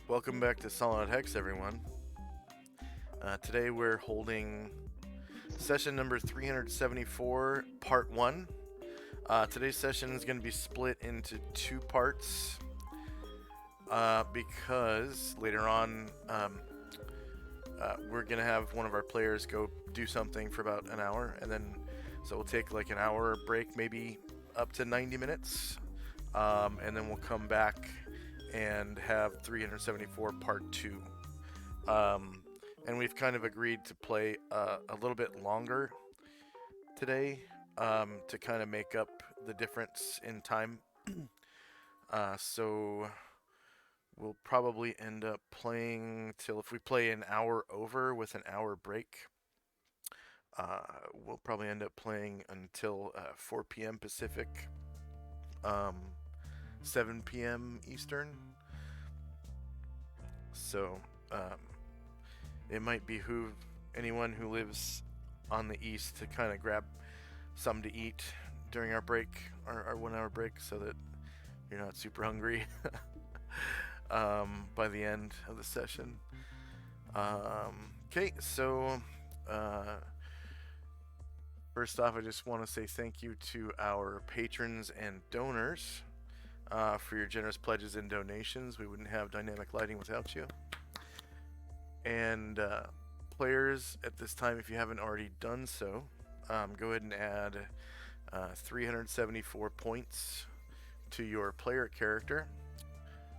Welcome back to Solynod Hex, everyone. Today we're holding session number 374, part 1. Today's session is going to be split into 2 parts because later on we're going to have one of our players go do something for about an hour, and then so we'll take like an hour break, maybe up to 90 minutes, and then we'll come back and have 374 part 2. And we've kind of agreed to play a little bit longer today to kind of make up the difference in time. So we'll probably end up playing till, if we play an hour over with an hour break, we'll probably end up playing until 4 p.m. Pacific, 7 p.m. Eastern. So it might behoove anyone who lives on the east to kind of grab something to eat during our break, our 1 hour break, so that you're not super hungry by the end of the session. Okay, so first off, I just want to say thank you to our patrons and donors for your generous pledges and donations. We wouldn't have dynamic lighting without you. And players, at this time, if you haven't already done so, go ahead and add 374 points to your player character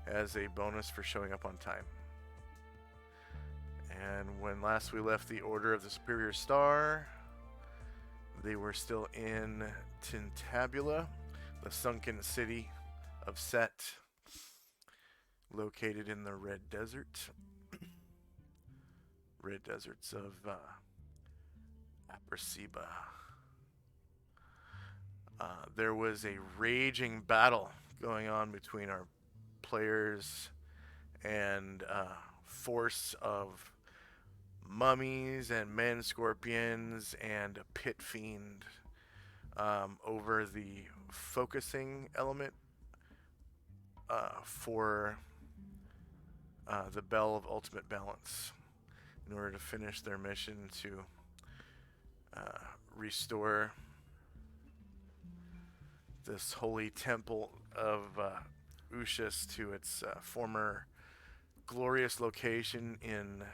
as a bonus for showing up on time. And when last we left the Order of the Superior Star, they were still in Tintabula, the sunken city of Set, located in the Red Desert. Red Deserts of Apresiba. There was a raging battle going on between our players and force of mummies and men scorpions and a pit fiend over the focusing element for the Bell of Ultimate Balance, in order to finish their mission to restore this holy temple of Ushas to its former glorious location in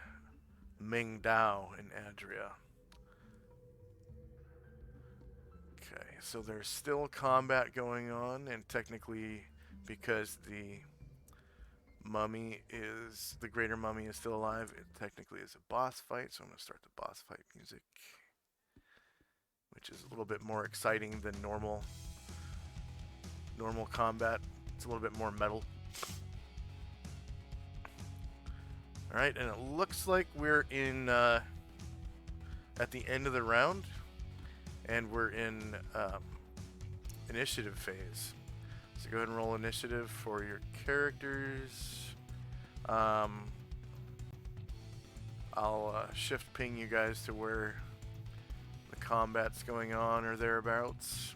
Mingdao in Adria. Okay, so there's still combat going on, and technically, because the greater mummy is still alive, it technically is a boss fight, so I'm going to start the boss fight music, which is a little bit more exciting than normal combat. It's a little bit more metal. Alright, and it looks like we're in at the end of the round, and we're in initiative phase. So go ahead and roll initiative for your characters. I'll shift ping you guys to where the combat's going on or thereabouts.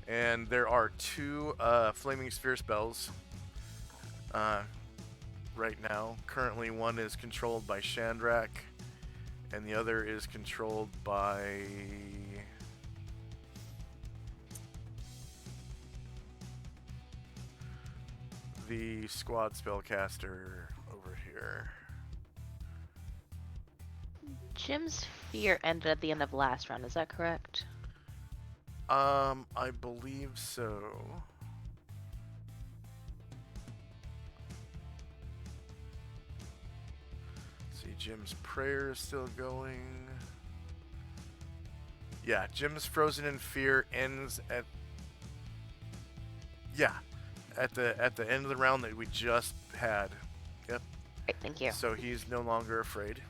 And there are 2 Flaming Sphere spells right now. Currently, one is controlled by Shandrak, and the other is controlled by the squad spellcaster over here. Jim's fear ended at the end of last round, is that correct? I believe so. See, Jim's prayer is still going. Yeah, Jim's Frozen in Fear ends at the end of the round that we just had. Yep. Great, thank you. So he's no longer afraid.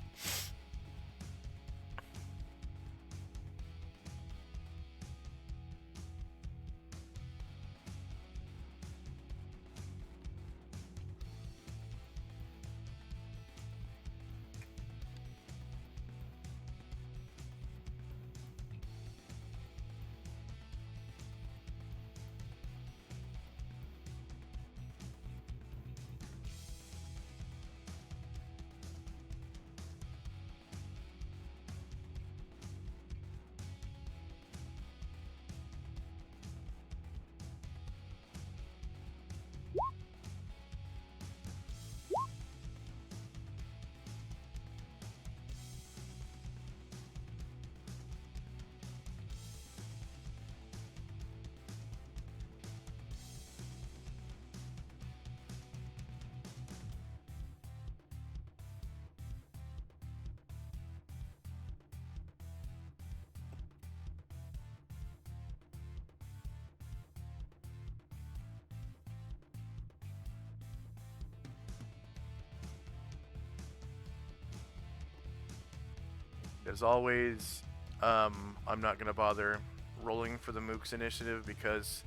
As always, I'm not going to bother rolling for the Mook's initiative because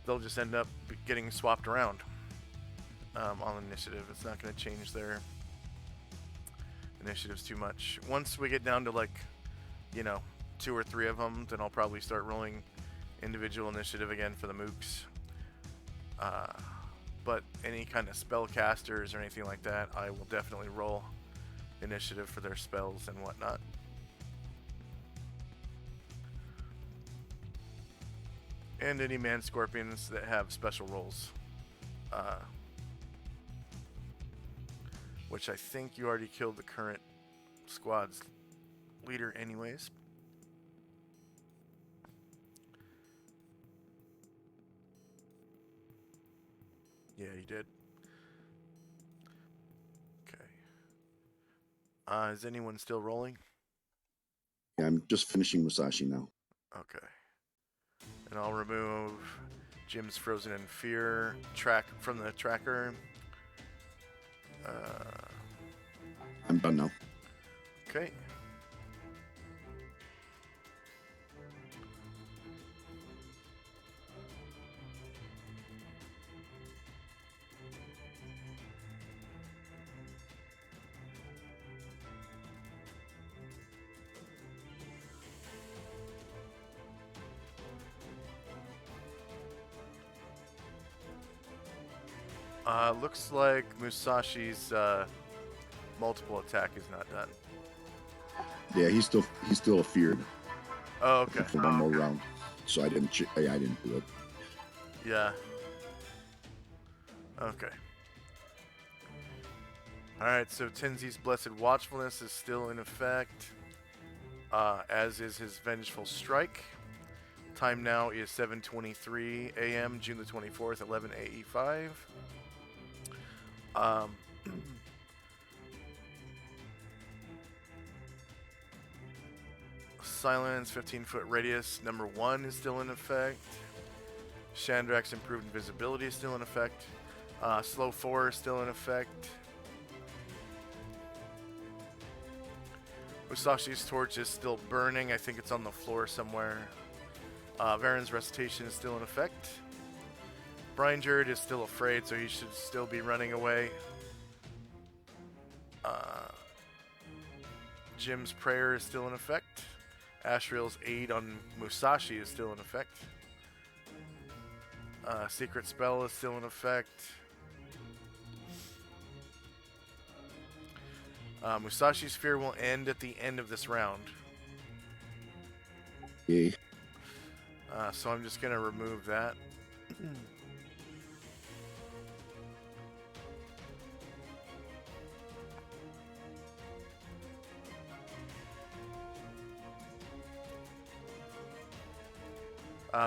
they'll just end up getting swapped around on initiative. It's not going to change their initiatives too much. Once we get down to like, 2 or 3 of them, then I'll probably start rolling individual initiative again for the Mooks. But any kind of spellcasters or anything like that, I will definitely roll initiative for their spells and whatnot. And any man scorpions that have special rolls. Which I think you already killed the current squad's leader anyways. Yeah, you did. Okay. Is anyone still rolling? Yeah, I'm just finishing Musashi now. Okay. And I'll remove Jim's Frozen in Fear track from the tracker. I'm done now. Okay. Looks like Musashi's multiple attack is not done. Yeah, he's still feared. Oh, okay. For one more round, so I didn't do it. Yeah. Okay. Alright, so Tenzi's Blessed Watchfulness is still in effect, as is his Vengeful Strike. Time now is 7:23 a.m., June the 24th, 11 AE5. Silence, 15-foot radius, number 1 is still in effect. Chandrak's improved invisibility is still in effect. Slow 4 is still in effect. Musashi's torch is still burning. I think it's on the floor somewhere. Varen's recitation is still in effect. Brian Jared is still afraid, so he should still be running away. Jim's prayer is still in effect. Ashriel's aid on Musashi is still in effect. Secret spell is still in effect. Musashi's fear will end at the end of this round. Yay. So I'm just going to remove that.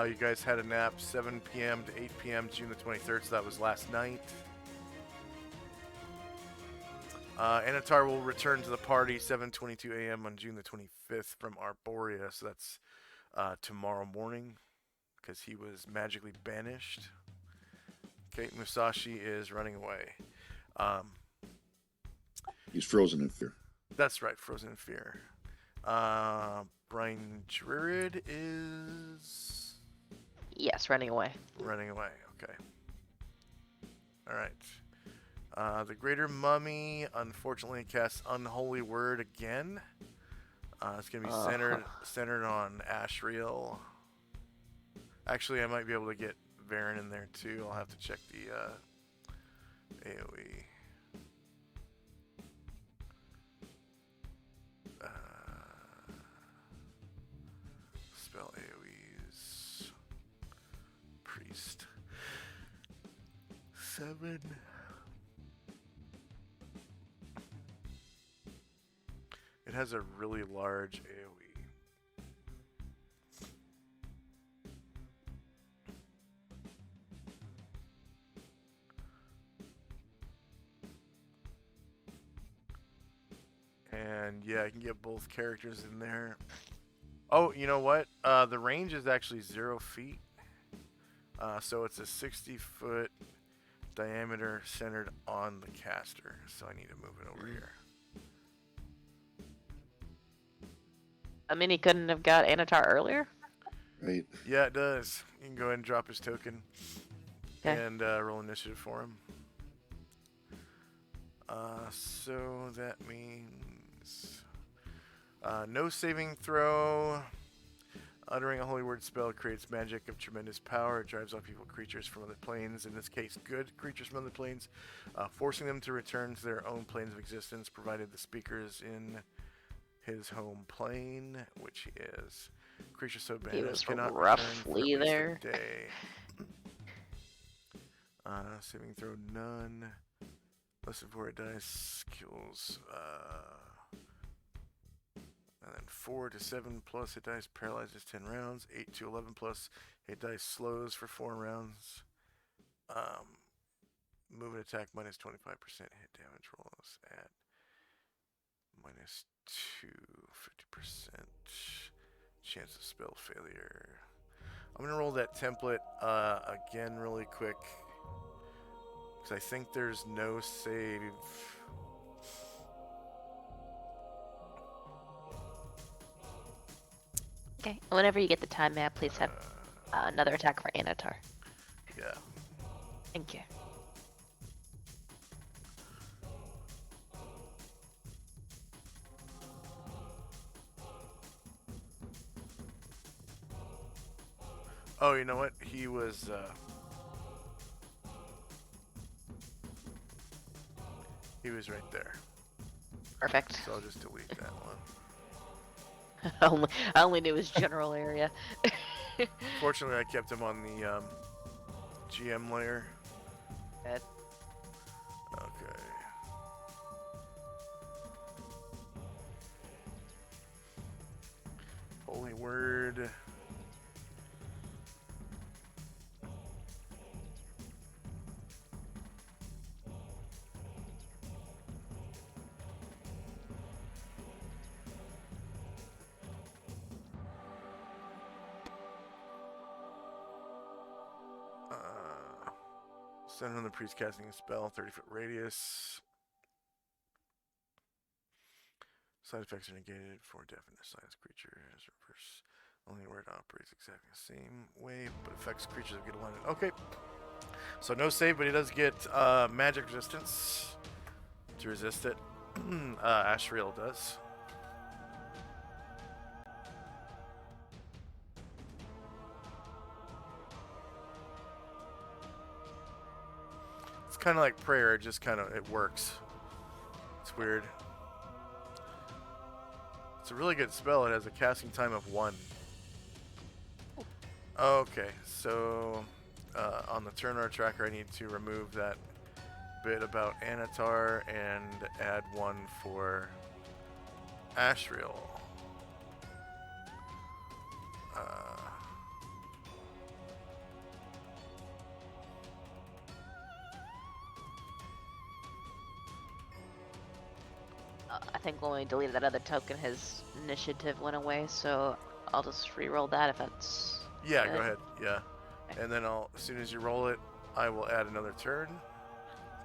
You guys had a nap 7 p.m. to 8 p.m. June the 23rd, so that was last night. Anatar will return to the party 7:22 a.m. on June the 25th from Arborea, so that's tomorrow morning, because he was magically banished. Okay, Musashi is running away. He's frozen in fear. That's right, frozen in fear. Brian Druid is... Yes, running away. Running away, okay. Alright. The Greater Mummy, unfortunately, casts Unholy Word again. It's going to be centered on Ashriel. Actually, I might be able to get Varen in there, too. I'll have to check the AoE. Spell AoEs. Priest. 7. It has a really large AoE. And yeah, I can get both characters in there. Oh, you know what? The range is actually 0 feet. So it's a 60-foot diameter centered on the caster. So I need to move it over here. I mean, he couldn't have got Anatar earlier? Right. Yeah, it does. You can go ahead and drop his token Okay. and roll initiative for him. So that means no saving throw. Uttering a holy word spell creates magic of tremendous power. It drives off evil creatures from other planes, in this case good creatures from other planes, forcing them to return to their own planes of existence, provided the speaker is in his home plane, which he is. Creatures so He banished was cannot return for at roughly least there. a day. Saving throw none. Less of 4 dice kills. And then 4 to 7 plus hit dice paralyzes 10 rounds. 8 to 11 plus hit dice slows for 4 rounds. Move and attack minus 25% hit damage rolls at minus 2, 50% chance of spell failure. I'm going to roll that template again really quick. Because I think there's no save. Okay. Whenever you get the time, may I please have another attack for Anatar? Yeah. Thank you. Oh, you know what? He was right there. Perfect. So I'll just delete that one. I only knew his general area. Fortunately, I kept him on the GM layer. Good. Okay. Holy word. Center on the priest casting a spell, 30-foot radius. Side effects are negated for deafness. Silence creature as reverse. Only word operates exactly the same way, but affects creatures that get alignment. Okay. So no save, but he does get magic resistance to resist it. Ashriel does. It's kind of like prayer, it just kind of, it works. It's weird. It's a really good spell. It has a casting time of 1. Okay, so on the turn order tracker, I need to remove that bit about Anatar and add 1 for Ashriel. I think when we deleted that other token, his initiative went away, so I'll just re-roll that if that's Yeah, good. go ahead. Yeah. And then as soon as you roll it, I will add another turn.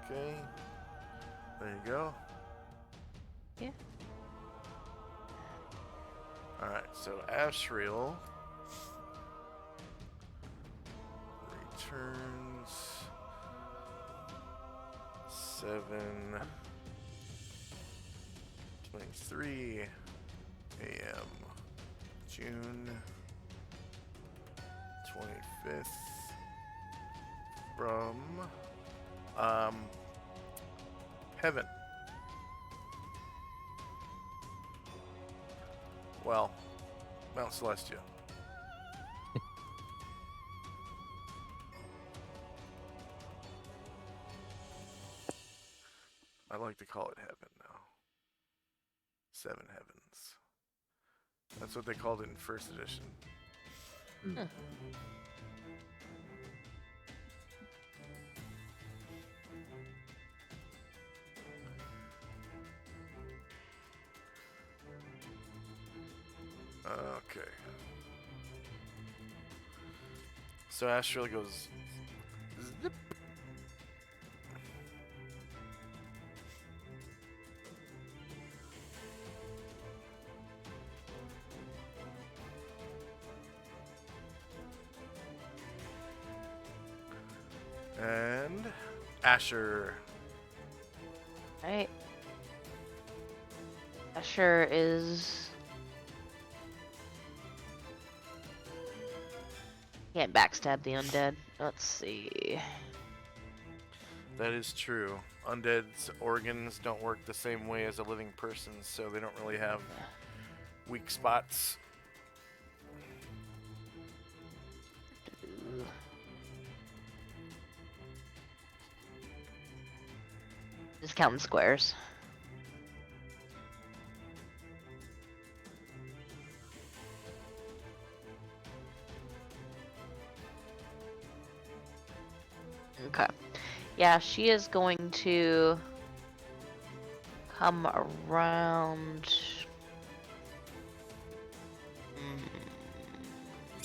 Okay. There you go. Yeah. Alright, so Ashriel returns 7:23 a.m. June 25th from heaven. Well, Mount Celestia. I like to call it heaven now. 7 heavens. That's what they called it in first edition. Okay. So Astral goes zip. And Asher. Alright. Asher is... Can't backstab the undead. Let's see. That is true. Undead's organs don't work the same way as a living person's, so they don't really have weak spots. Just counting squares. Okay. Yeah, she is going to come around.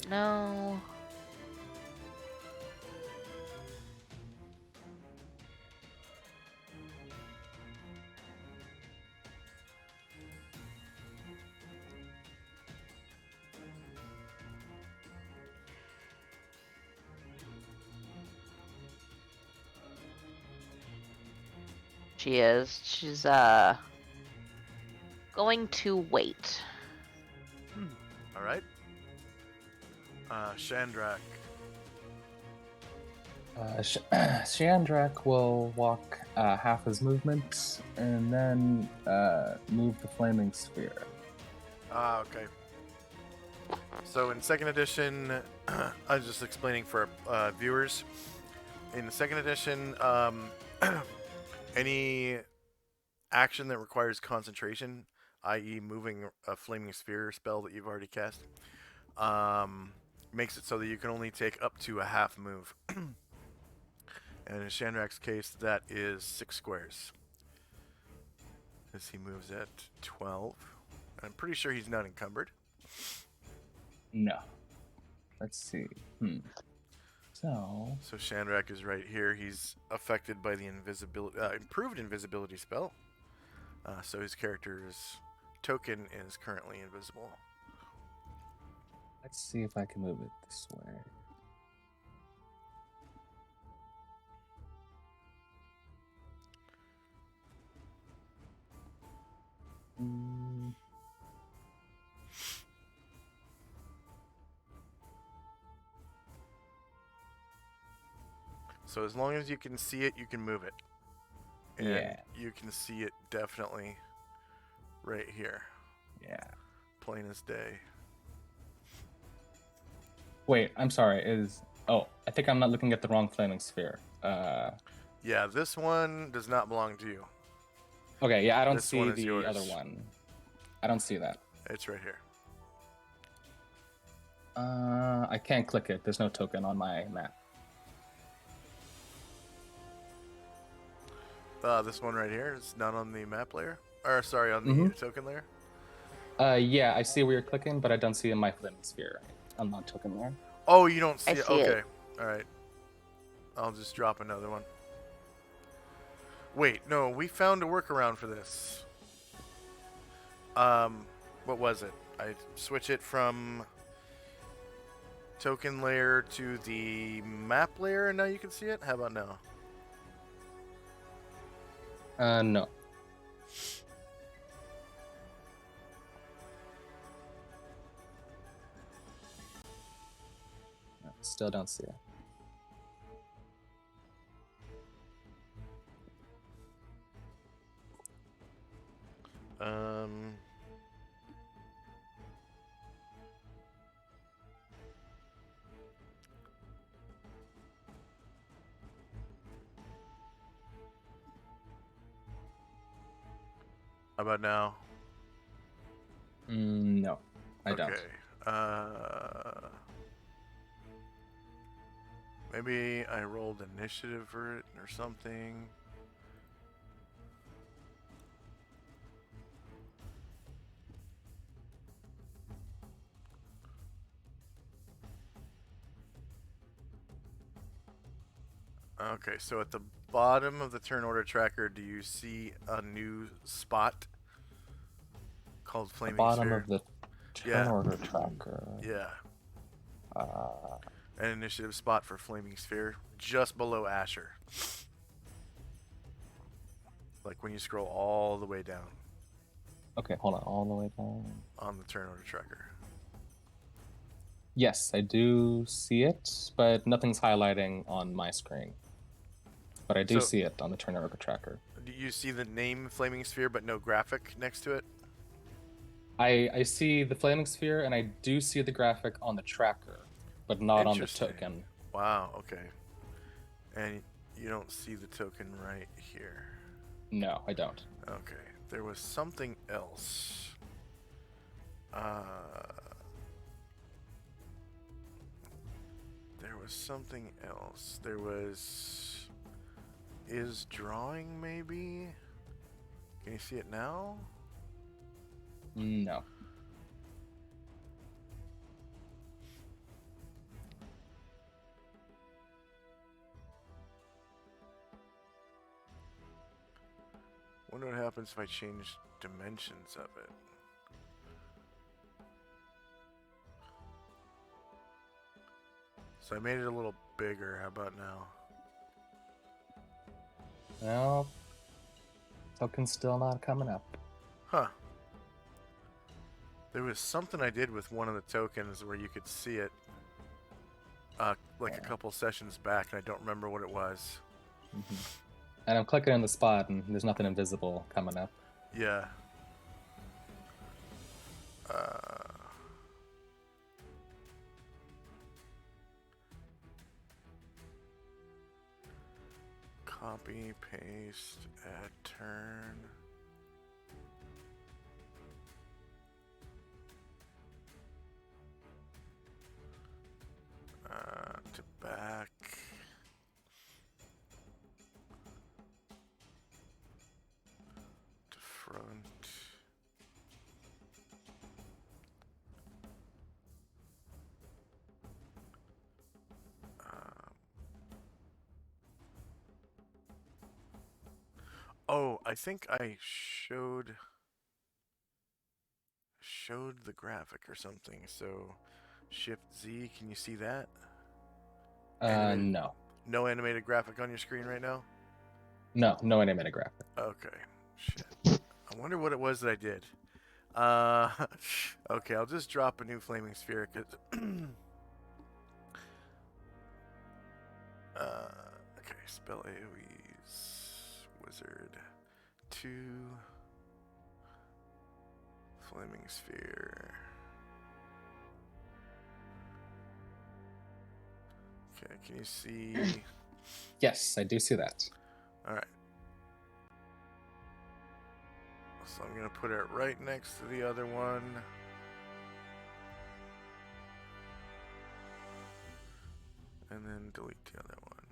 No. She is. She's going to wait. All right. Shandrak. Shandrak will walk half his movement and then move the flaming sphere. Okay. So in second edition, I was just explaining for viewers. In the second edition, any action that requires concentration, i.e. moving a flaming sphere spell that you've already cast, makes it so that you can only take up to a half move. And in Shandrak's case, that is 6 squares. As he moves at 12. I'm pretty sure he's not encumbered. No. Let's see. So Shandrak is right here. He's affected by the improved invisibility spell. So his character's token is currently invisible. let's see if I can move it this way. So as long as you can see it, you can move it. And Yeah. you can see it definitely right here. Yeah. Plain as day. Wait, I'm sorry. Oh, I think I'm not looking at the wrong flaming sphere. Yeah, this one does not belong to you. Okay, yeah, I don't This see one is the yours. other one. I don't see that. It's right here. I can't click it. There's no token on my map. This one right here is not on the map layer. Or, sorry, on the token layer. Yeah, I see where you're clicking, but I don't see it in my flaming sphere. I'm not token there. Oh, you don't see I it? see it. Okay. Alright. I'll just drop another one. Wait, no, we found a workaround for this. What was it? I switch it from token layer to the map layer and now you can see it? How about now? No. No, still don't see it. How about now? No, I don't. Okay. Maybe I rolled initiative for it or something. Okay, so at the bottom of the turn order tracker, do you see a new spot called Flaming Bottom Sphere? of the turn Yeah. order tracker. Yeah. an initiative spot for Flaming Sphere, just below Asher. Like when you scroll all the way down Okay, hold on, all the way down. on the turn order tracker. Yes, I do see it, but nothing's highlighting on my screen. But I do So- see it on the turn order tracker. Do you see the name Flaming Sphere but no graphic next to it? I see the flaming sphere, and I do see the graphic on the tracker, but not on the Interesting. token. Wow, okay. And you don't see the token right here. No, I don't. Okay, there was something else. There was something else. There was... Is drawing, maybe? Can you see it now? No. Wonder what happens if I change dimensions of it. So I made it a little bigger. How about now? Well, token's still not coming up. Huh. There was something I did with one of the tokens where you could see it like a couple sessions back, and I don't remember what it was. Mm-hmm. And I'm clicking in the spot, and there's nothing invisible coming up. Yeah. Copy, paste, add turn. To back. To front. Oh, I think I showed the graphic or something. So Shift Z, can you see that? Animated. No. No animated graphic on your screen right now? No animated graphic. Okay. Shit. I wonder what it was that I did. Okay, I'll just drop a new Flaming Sphere, cause okay, spell AoE's Wizard 2 Flaming Sphere. Okay, can you see? Yes, I do see that. Alright. So I'm going to put it right next to the other one. And then delete the other one.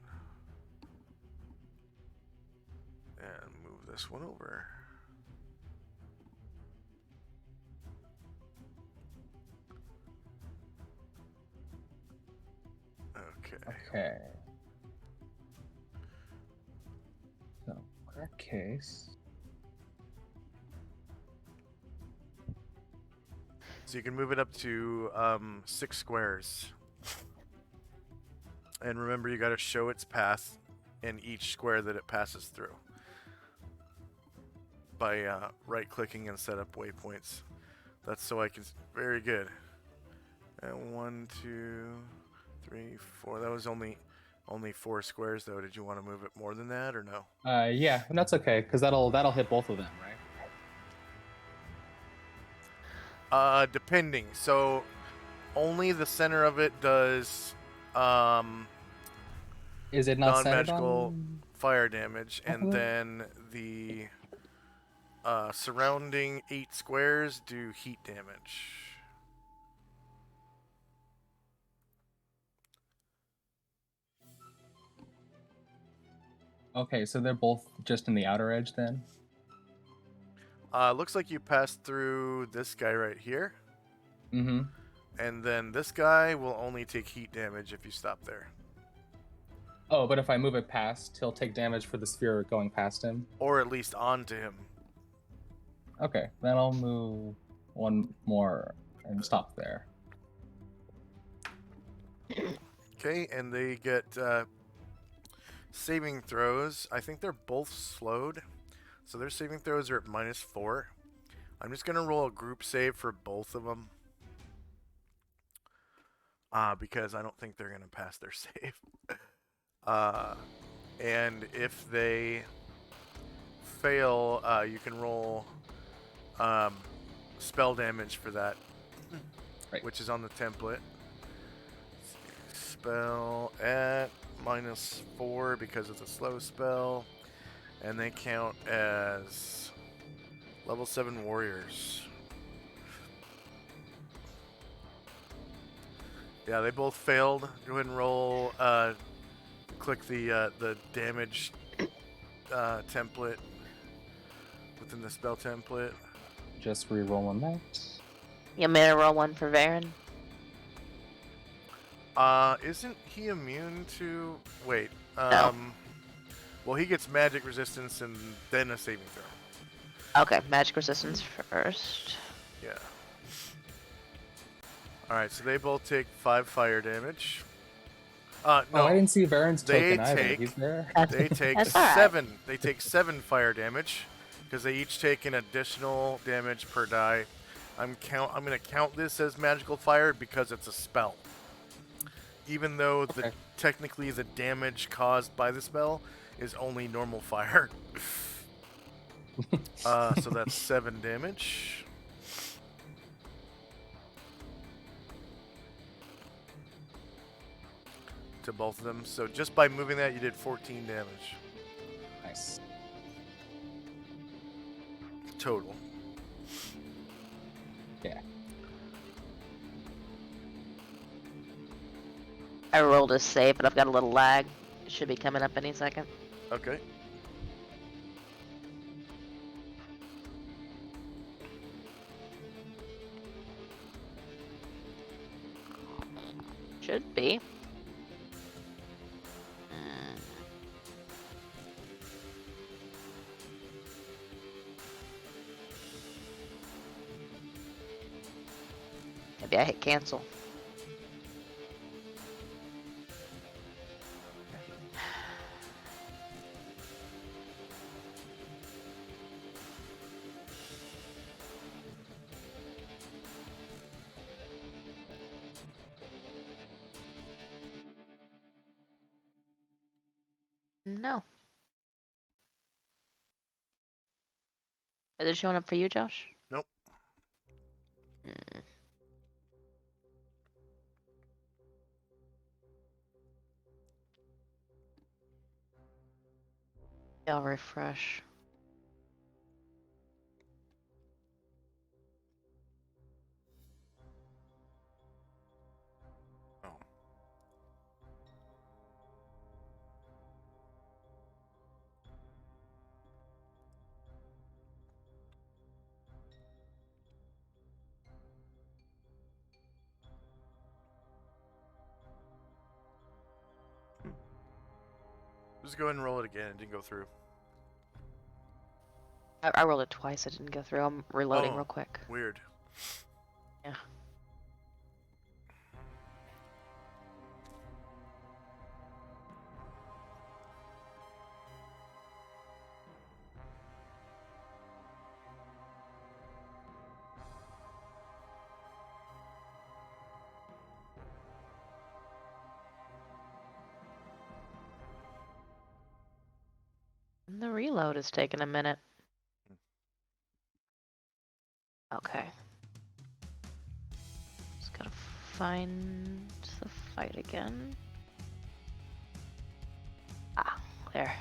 And move this one over. Okay. Okay. So, in that case... So you can move it up to 6 squares. And remember, you got to show its path in each square that it passes through by right-clicking and set up waypoints. That's so I can. Very good. And 1, 2, 3, 4. That was only 4 squares, though. Did you want to move it more than that, or no? Yeah, and that's okay, because that'll hit both of them, right? Depending. So only the center of it does Is it not centered non-magical on... fire damage, and Okay. then the surrounding 8 squares do heat damage. Okay, so they're both just in the outer edge then? Looks like you passed through this guy right here, Mm-hmm. and then this guy will only take heat damage if you stop there. Oh, but if I move it past, he'll take damage for the sphere going past him? Or at least onto him. Okay, then I'll move one more and stop there. Okay, and they get saving throws. I think they're both slowed, so their saving throws are at -4. I'm just gonna roll a group save for both of them, because I don't think they're gonna pass their save. And if they fail, you can roll spell damage for that, Right. which is on the template. Spell at -4 because it's a slow spell, and they count as level 7 warriors. Yeah, they both failed. Go ahead and roll. Click the damage template within the spell template. Just re-rolling that. You may roll one for Varen. Isn't he immune to? Wait. No. Well, he gets magic resistance and then a saving throw. Okay, magic resistance first. Yeah. All right, so they both take 5 fire damage. No, Oh, I didn't see Varen's they token either. take- He's there. they take That's all right. 7. They take 7 fire damage because they each take an additional damage per die. I'm gonna count this as magical fire because it's a spell. Even though Okay. technically the damage caused by the spell is only normal fire. So that's 7 damage. To both of them. So just by moving that, you did 14 damage Nice. total. Yeah. I rolled a save, but I've got a little lag. It should be coming up any second. Okay. Should be. Mm. Maybe I hit cancel. No. Is it showing up for you, Josh? Nope. Mm. I'll refresh. Oh. Just go ahead and roll it again. It didn't go through. I rolled it twice. It didn't go through. I'm reloading Oh. real quick. Weird. Yeah. And the reload is taking a minute. Okay. Just gotta find the fight again. Ah, there.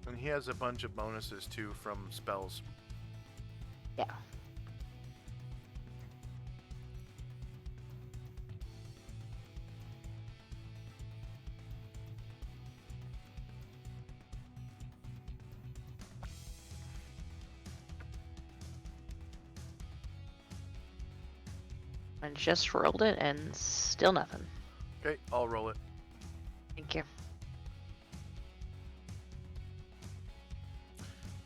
And he has a bunch of bonuses too from spells. Yeah. I just rolled it and still nothing. Okay, I'll roll it. Thank you.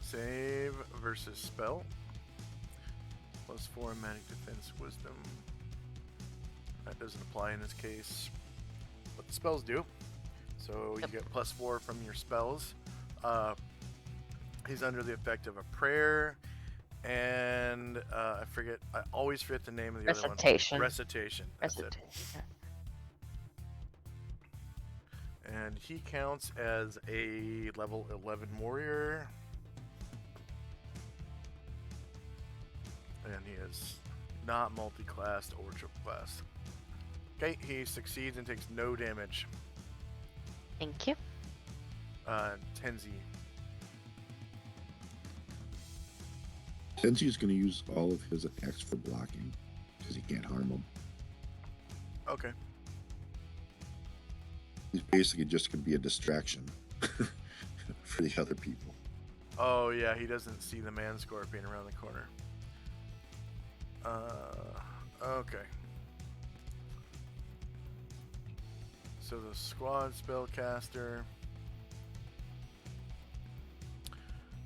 Save versus spell. +4 magic defense, wisdom. That doesn't apply in this case, but the spells do. So Yep. you get +4 from your spells. He's under the effect of a prayer, and I always forget the name of the other one. Recitation. Recitation. That's it. Recitation. And he counts as a level 11 warrior. And he is not multi-classed or triple-classed. Okay, he succeeds and takes no damage. Thank you. Tenzi. Tenzi's going to use all of his attacks for blocking because he can't harm him. Okay. He's basically just going to be a distraction for the other people. Oh yeah, he doesn't see the man scorpion around the corner. Okay. So the squad spellcaster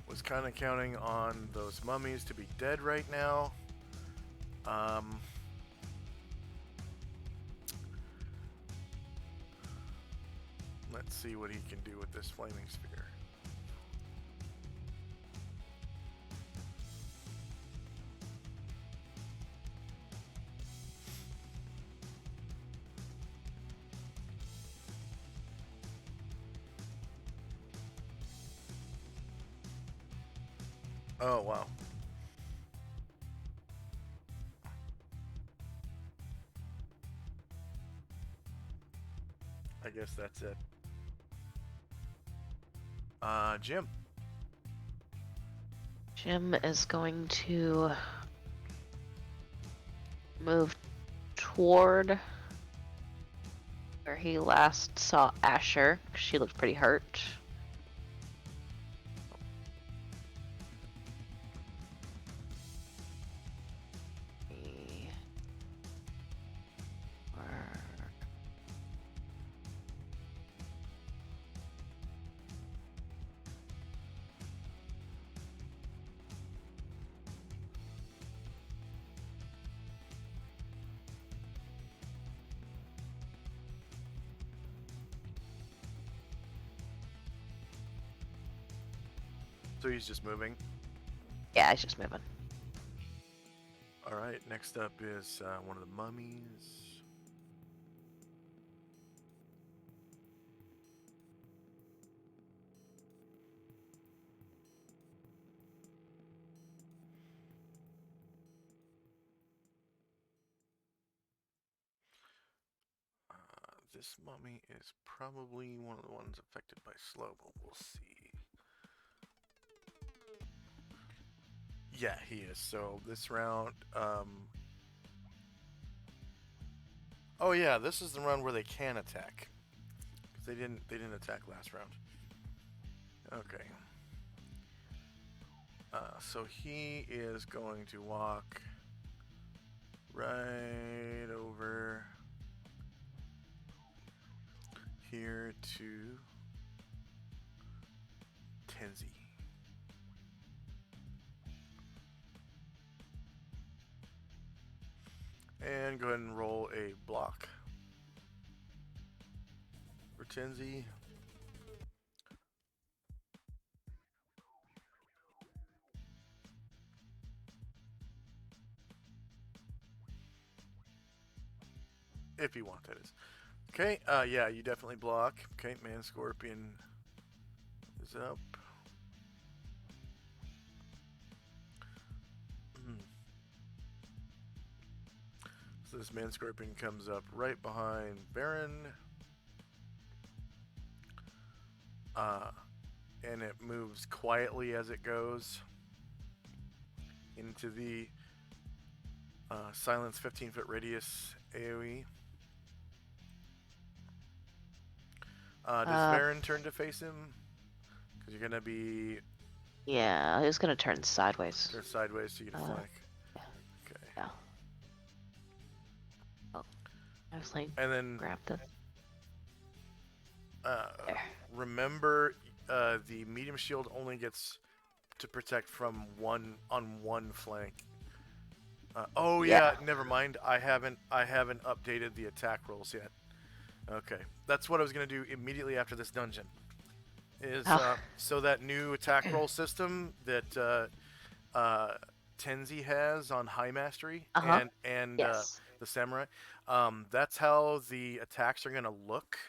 was kind of counting on those mummies to be dead right now. Let's see what he can do with this flaming sphere. Oh, wow. I guess that's it. Jim. Jim is going to move toward where he last saw Asher. She looked pretty hurt. So he's just moving. Yeah, he's just moving. Alright, next up is one of the mummies. This mummy is probably one of the ones affected by slow, but we'll see. Yeah, he is. So this round, oh yeah, this is the round where they can attack. Because they didn't attack last round. Okay. So he is going to walk right over here to Tenzi. And go ahead and roll a block for Tenzi. If you want, that is. Okay, yeah, you definitely block. Okay, man scorpion is up. So this man scorpion comes up right behind Baron. And it moves quietly as it goes into the silence 15-foot radius AoE. Does Baron turn to face him? Because you're gonna be Yeah, he's gonna turn sideways. turn sideways so you get a flank. yeah. Okay. Yeah. Oh, I was like, And then grab this. There. remember, the medium shield only gets to protect from one flank. Oh Yeah. yeah, never mind. I haven't updated the attack rolls yet. Okay, that's what I was gonna do immediately after this dungeon. Is Oh. so that new attack roll system that Tenzi has on High Mastery Uh-huh. and Yes. the Samurai. That's how the attacks are gonna look.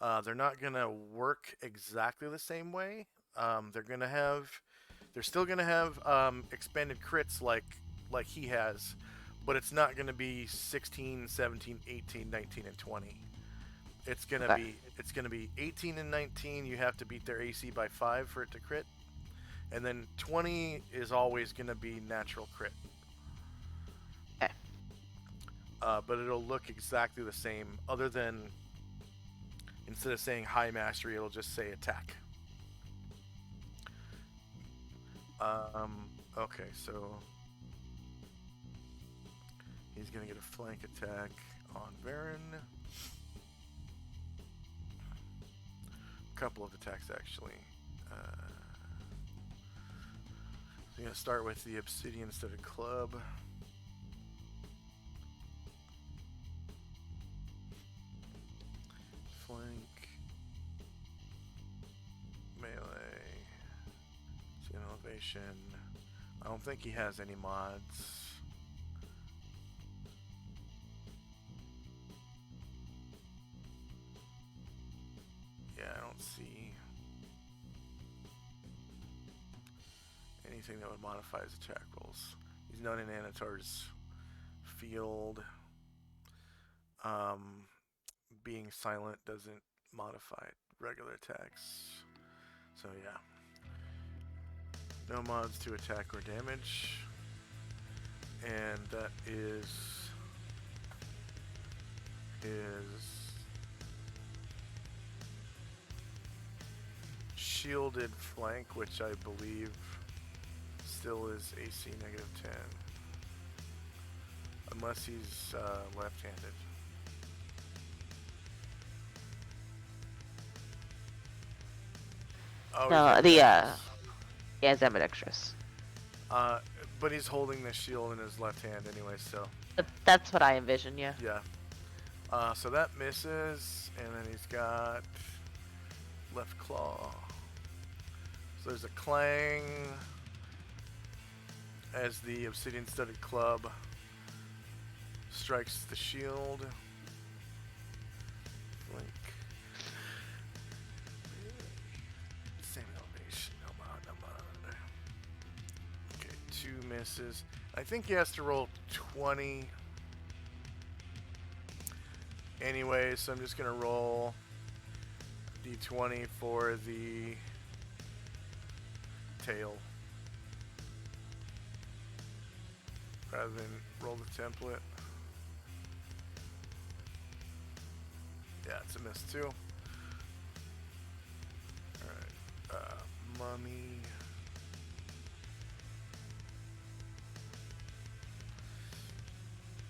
They're not gonna work exactly the same way. They're still gonna have expanded crits like he has, but it's not gonna be 16, 17, 18, 19, and 20. Okay. It's gonna be 18 and 19. You have to beat their AC by 5 for it to crit, and then 20 is always gonna be natural crit. Okay. But it'll look exactly the same, other than instead of saying high mastery, it'll just say attack. Okay, so he's gonna get a flank attack on Baron. A couple of attacks actually. I'm gonna start with the obsidian studded club. Flank. Melee. See an elevation. I don't think he has any mods. Yeah, I don't see anything that would modify his attack rolls. He's known in Anatar's field. Being silent doesn't modify regular attacks. So yeah. No mods to attack or damage. And that is his shielded flank, which I believe still is AC -10. Unless he's left-handed. Oh, No, he's the ambidextrous. yeah, it's ambidextrous. But he's holding the shield in his left hand anyway, so That's what I envision. Yeah. yeah. So that misses, and then he's got left claw. So there's a clang as the obsidian studded club strikes the shield. Flank. Same elevation. No mod. Okay, 2 misses. I think he has to roll 20 anyway, so I'm just gonna roll d20 for the tail rather than roll the template. Yeah, it's a miss too. Alright, mummy.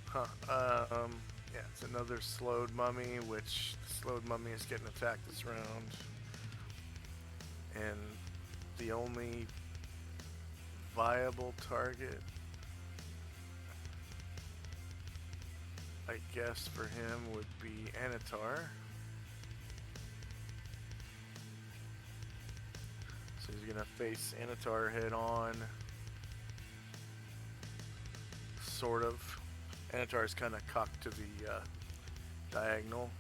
Huh, yeah, it's another slowed mummy, which the slowed mummy is getting attacked this round. And the only viable target, I guess, for him would be Anatar. So he's gonna face Anatar head on. Sort of. Anatar is kind of cocked to the diagonal.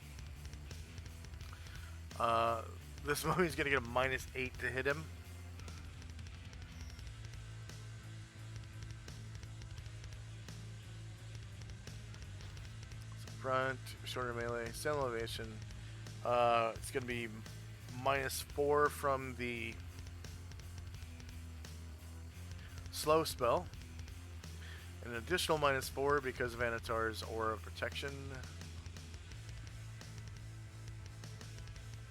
This mummy's gonna get a -8 to hit him. So front, shorter melee, same elevation. It's gonna be -4 from the slow spell. An additional -4 because of Anatar's Aura of Protection.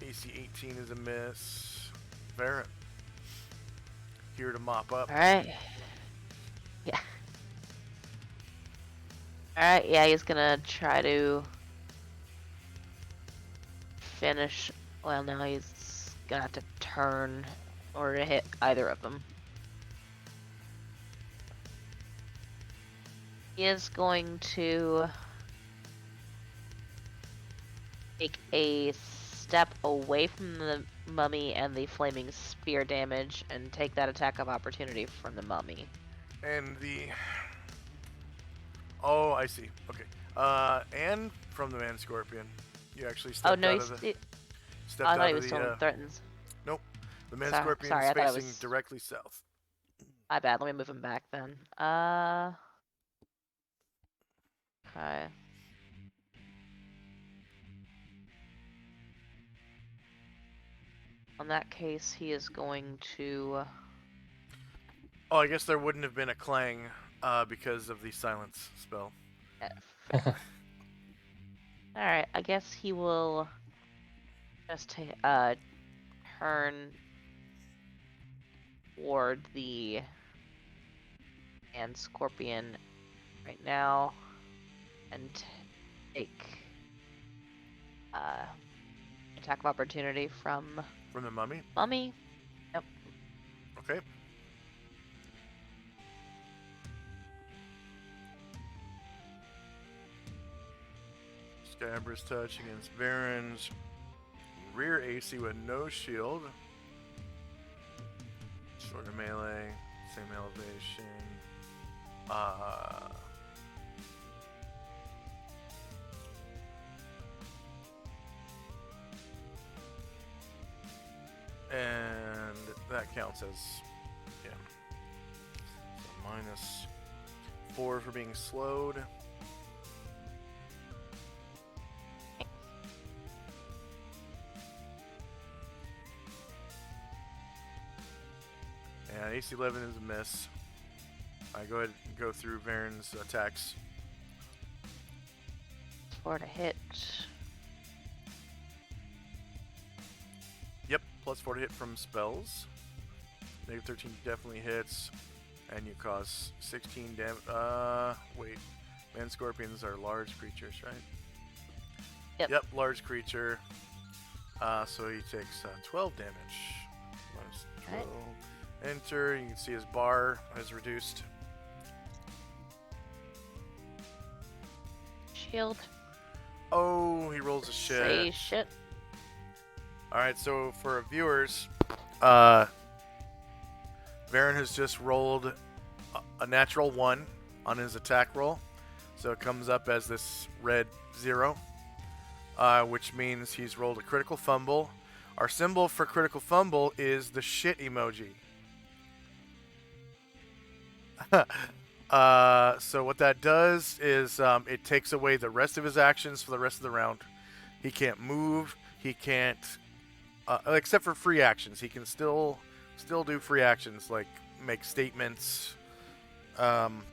AC 18 is a miss. Varant. Here to mop up. Alright. Yeah. Alright, yeah, he's gonna try to finish. Well, now he's gonna have to turn in order to hit either of them. He is going to take a step away from the mummy and the flaming spear damage and take that attack of opportunity from the mummy. And the... Oh, I see. Okay. And from the man scorpion. You actually Oh stepped no, out of the... Stepped I thought out he of was still in the... threatens. Nope. The man Sorry, scorpion sorry, is I thought it facing was- directly south. My bad. Let me move him back then. Okay. In that case, he is going to. Oh, I guess there wouldn't have been a clang because of the silence spell. Alright, I guess he will just turn toward the and scorpion right now and take attack of opportunity from From the mummy? mummy. Yep. Okay. Scabrous touch against Varen's rear AC with no shield. Shorter melee, same elevation. And that counts as, yeah. So -4 for being slowed. And AC 11 is a miss. I go ahead and go through Varen's attacks. 4 to hit. Yep, +4 to hit from spells. -13 definitely hits. And you cause 16 damage. Wait. Man scorpions are large creatures, right? Yep. Large creature. So he takes 12 damage. -12. Enter. You can see his bar is reduced. Shield. Oh, he rolls a shit. Say shit. Alright, so for viewers, Varen has just rolled a natural 1 on his attack roll. So it comes up as this red 0, which means he's rolled a critical fumble. Our symbol for critical fumble is the shit emoji. So what that does is it takes away the rest of his actions for the rest of the round. He can't move. He can't, except for free actions. He can still do free actions like make statements and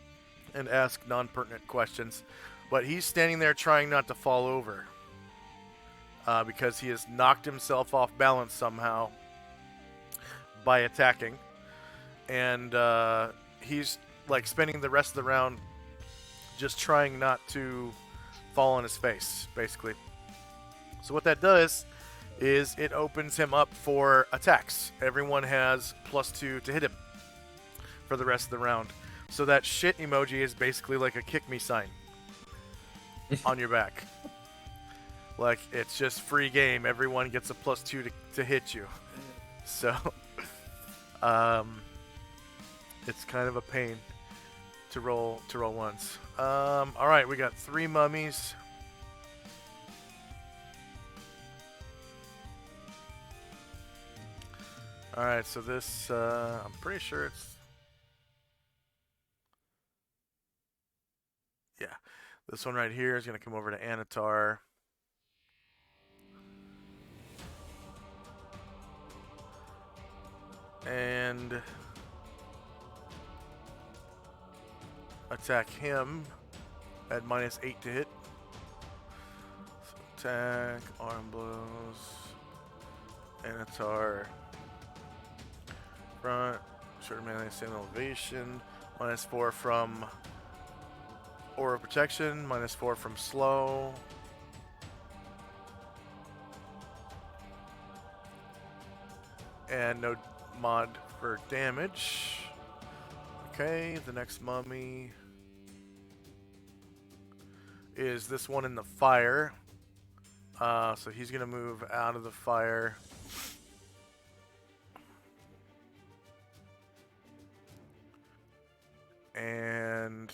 ask non-pertinent questions. But he's standing there trying not to fall over because he has knocked himself off balance somehow by attacking. And he's like spending the rest of the round just trying not to fall on his face, basically. So what that does is it opens him up for attacks. Everyone has +2 to hit him for the rest of the round. So that shit emoji is basically like a kick me sign on your back. Like, it's just free game. Everyone gets a +2 to hit you. So, it's kind of a pain to roll once. All right, we got 3 mummies. All right, so this I'm pretty sure it's this one right here is gonna come over to Anatar. And attack him at -8 to hit. So attack, arm blows, Anatar, front, short melee, same elevation, -4 from Aura Protection, -4 from slow. And no mod for damage. Okay, the next mummy is this one in the fire. So he's gonna move out of the fire. And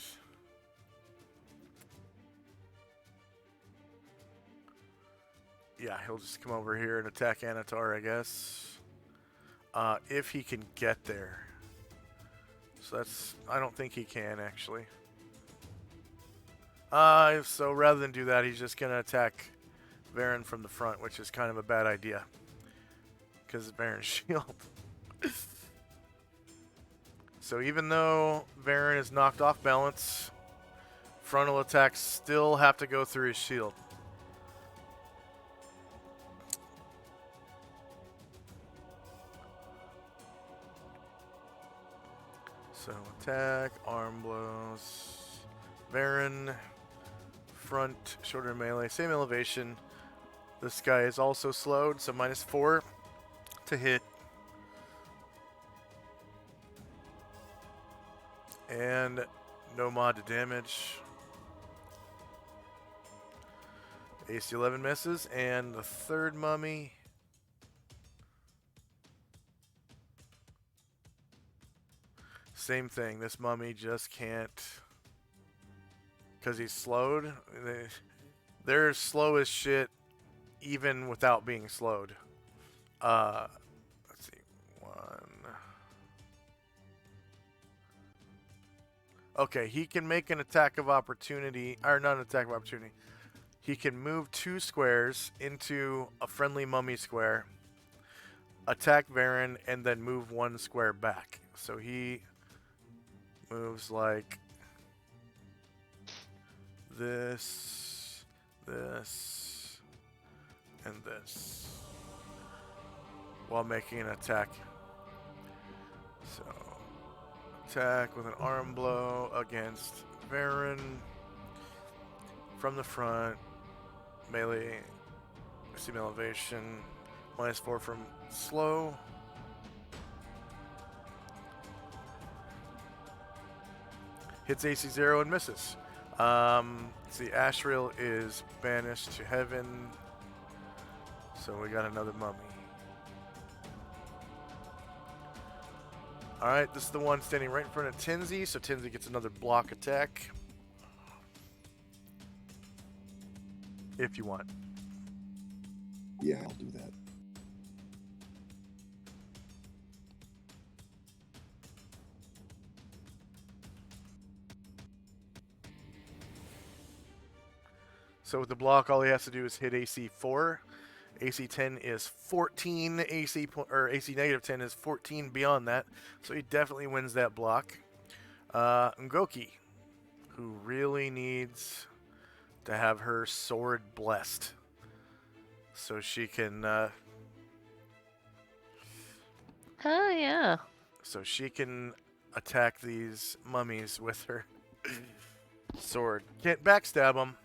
yeah, he'll just come over here and attack Anatar, I guess. If he can get there. So that's... I don't think he can, actually. So rather than do that, he's just going to attack Varen from the front, which is kind of a bad idea. Because of Varen's shield. So even though Varen is knocked off balance, frontal attacks still have to go through his shield. So attack, arm blows, Varen, front, shoulder melee, same elevation. This guy is also slowed, so -4 to hit. And no mod to damage. AC 11 misses, and the third mummy. Same thing. This mummy just can't, because he's slowed. They're slow as shit, even without being slowed. Let's see, 1. Okay, he can make an attack of opportunity, or not an attack of opportunity. He can move 2 squares into a friendly mummy square, attack Varen, and then move 1 square back. So he moves like this, this, and this, while making an attack. So, attack with an arm blow against Varen from the front, melee, steam elevation, -4 from slow. Hits AC 0 and misses. Let's see, Asriel is banished to heaven. So we got another mummy. Alright, this is the one standing right in front of Tinsy, so Tinsy gets another block attack. If you want. Yeah, I'll do that. So with the block, all he has to do is hit AC 4. AC 10 is 14. AC negative 10 is 14 beyond that. So he definitely wins that block. Ngoki, who really needs to have her sword blessed, so she can. Oh yeah. So she can attack these mummies with her sword. Can't backstab them.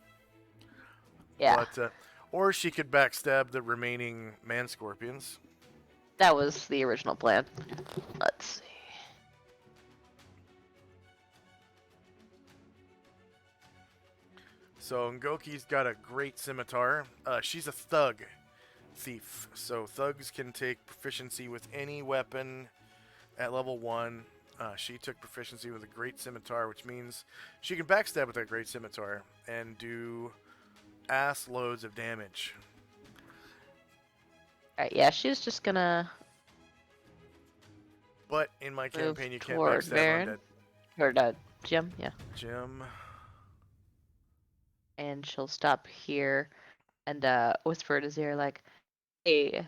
Yeah. But, or she could backstab the remaining man scorpions. That was the original plan. Let's see. So Ngoki's got a great scimitar. She's a thug thief. So thugs can take proficiency with any weapon at level 1. She took proficiency with a great scimitar, which means she can backstab with that great scimitar and do ass loads of damage. Alright, yeah, she's just gonna But in my campaign, you can't toward backstab Varen. undead. or Jim, yeah. Jim. And she'll stop here and whisper in his ear like, "Hey,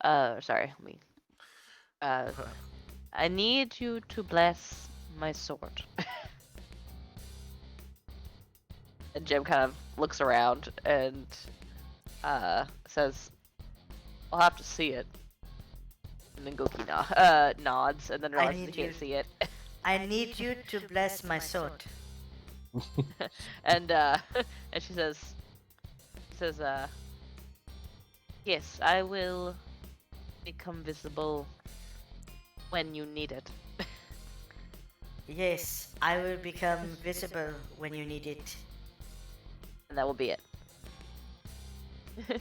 sorry, let me. I need you to bless my sword." And Jim kind of looks around and says, "I'll have to see it." And then Goki nods and then realizes he need can't you- see it. I need you to bless my sword. And and she says, "Yes, I will become visible when you need it." Yes, I will become visible when you need it. And that will be it.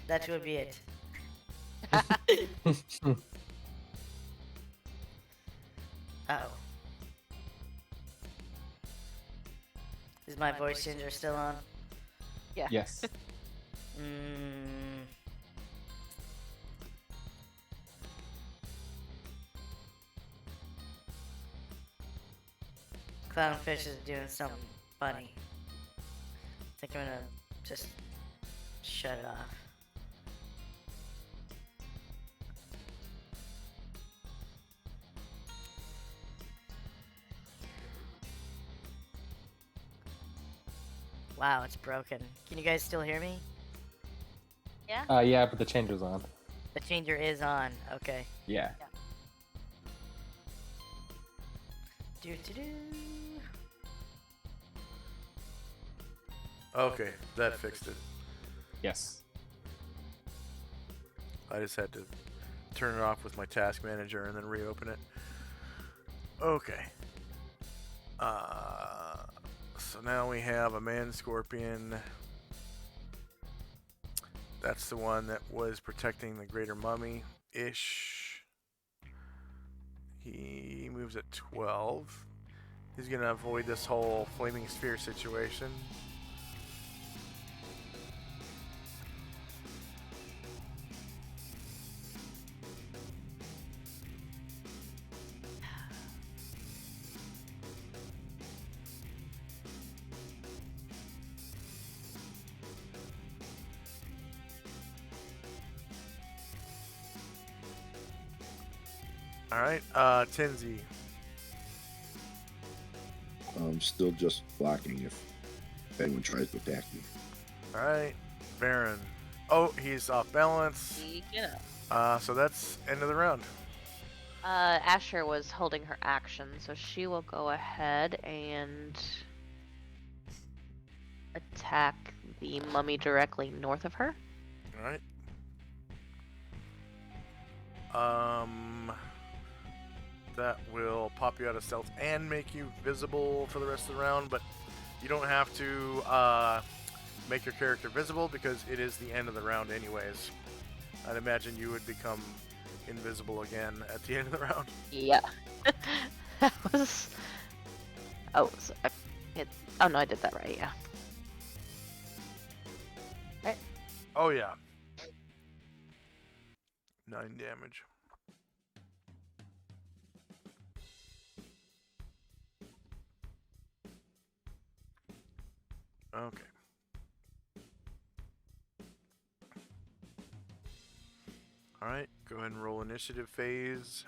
That will be it. Uh-oh. Is my voice changer still on? Yeah. Yes. Mm. Clownfish is doing something funny. I think I'm gonna just shut it off. Wow, it's broken. Can you guys still hear me? Yeah? Yeah, but the changer's on. The changer is on. Okay. Yeah. Do do do. Okay, that fixed it. Yes. I just had to turn it off with my task manager and then reopen it. Okay. So now we have a man scorpion. That's the one that was protecting the greater mummy-ish. He moves at 12. He's gonna avoid this whole flaming sphere situation. Alright, Tenzi. I'm still just blocking if anyone tries to attack me. Alright, Baron. Oh, he's off balance. So that's end of the round. Asher was holding her action, so she will go ahead and attack the mummy directly north of her. Alright. That will pop you out of stealth and make you visible for the rest of the round, but you don't have to make your character visible because it is the end of the round anyways. I'd imagine you would become invisible again at the end of the round. Yeah. That was... Oh, so I hit... Oh no, I did that right, yeah. Right. Oh yeah. 9 damage. Okay. Alright, go ahead and roll initiative phase.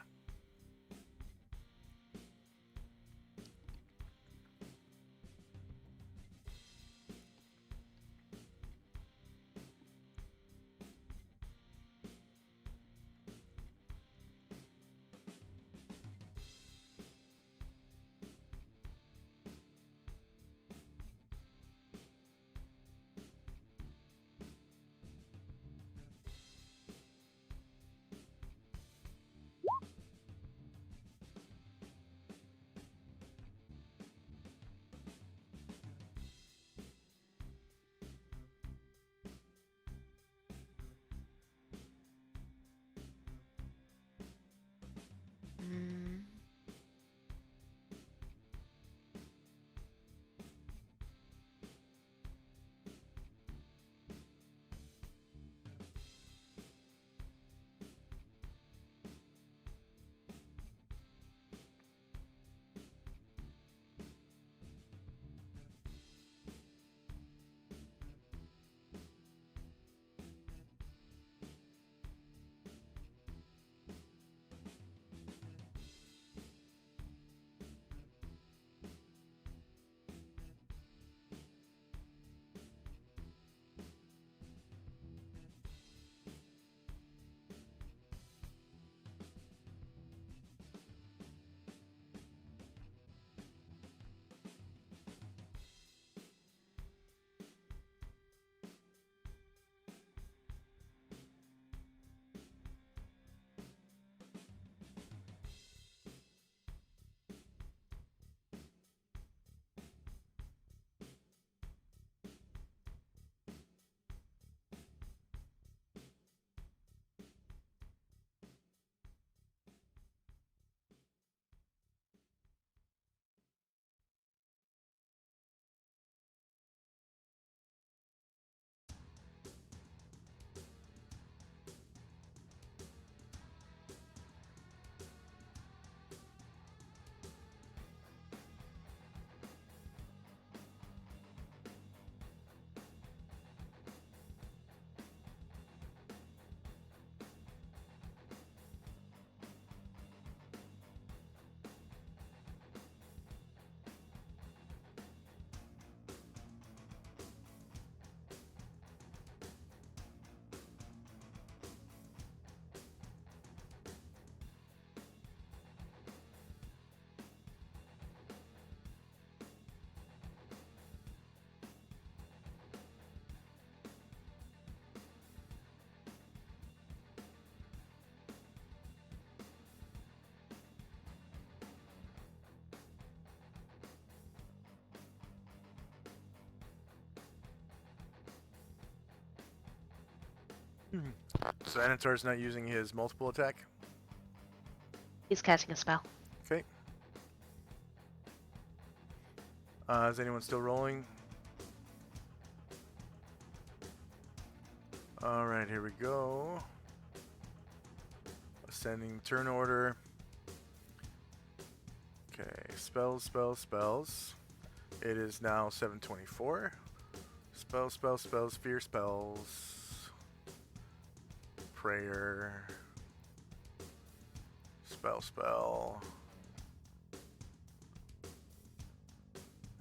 So Anatar's not using his multiple attack. He's casting a spell. Okay. Is anyone still rolling? Alright, here we go. Ascending turn order. Okay, spells, spells, spells. It is now 7:24. Spells, spells, spells, fear spells. Prayer. Spell.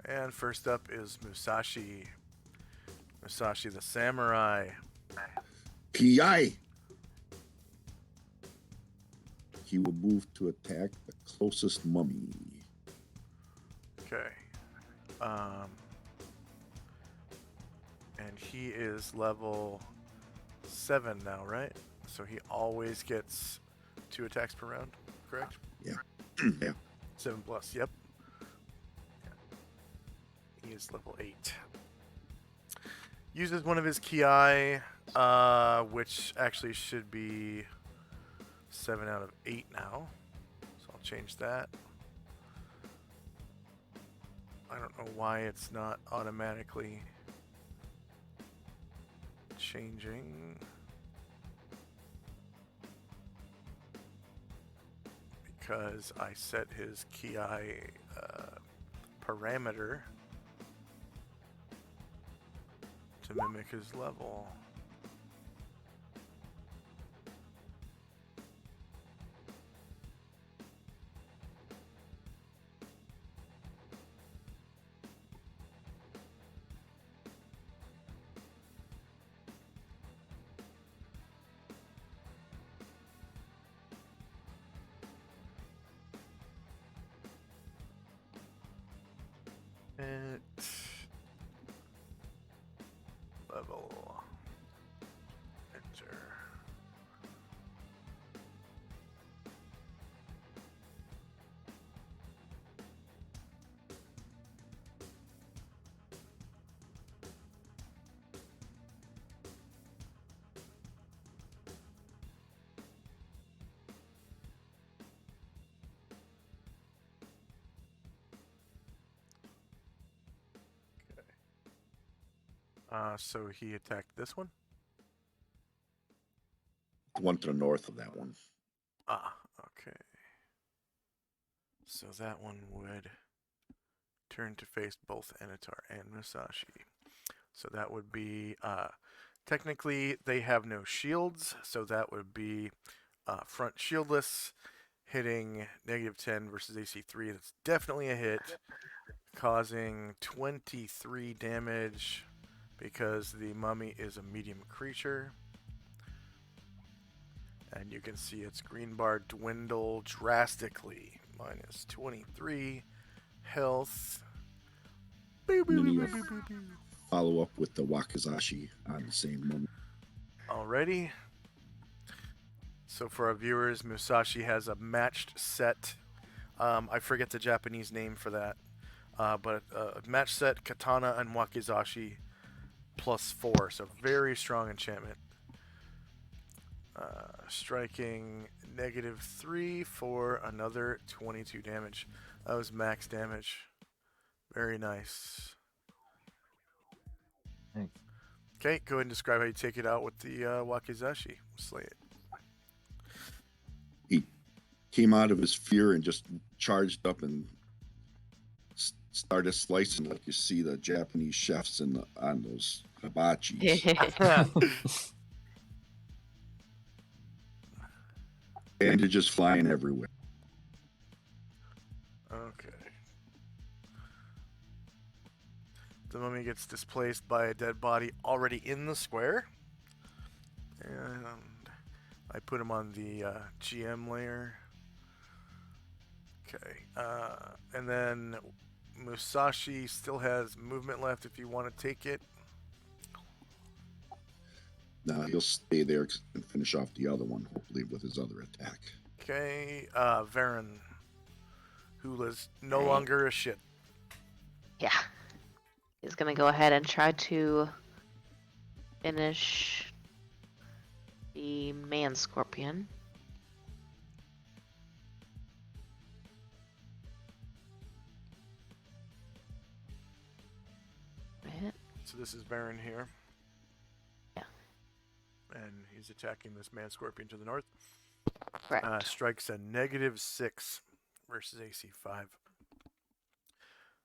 And first up is Musashi. Musashi the samurai. PI. He will move to attack the closest mummy. Okay. And he is level 7 now, right? So he always gets 2 attacks per round, correct? Yeah. 7 plus, yep. He is level 8. Uses one of his Ki, which actually should be 7 out of 8 now. So I'll change that. I don't know why it's not automatically changing. Because I set his Ki parameter to mimic his level. Level. Enter. So he attacked this one? The one to the north of that one. Ah, okay. So that one would turn to face both Anatar and Musashi. So that would be, technically they have no shields, so that would be front shieldless, hitting -10 versus AC 3. That's definitely a hit, causing 23 damage because the mummy is a medium creature. And you can see its green bar dwindle drastically. -23 health. Boo, boo, And then boo, you boo, boo, boo. follow up with the Wakizashi on the same mummy. Alrighty. So for our viewers, Musashi has a matched set. I forget the Japanese name for that. But match set Katana and Wakizashi +4. So very strong enchantment. Striking -3 for another 22 damage. That was max damage. Very nice. Nice. Okay, go ahead and describe how you take it out with the Wakizashi. Slay it. He came out of his fear and just charged up and started slicing like you see the Japanese chefs on those hibachis. And they're just flying everywhere. Okay. The mummy gets displaced by a dead body already in the square. And I put him on the GM layer. Okay. And then Musashi still has movement left if you want to take it. Now he'll stay there and finish off the other one, hopefully with his other attack. Okay. Varen, who is no Right. longer a shit. Yeah. He's gonna go ahead and try to finish the man scorpion. Hit. So this is Baron here. Yeah. And he's attacking this man scorpion to the north. Correct. Strikes a -6 versus AC 5.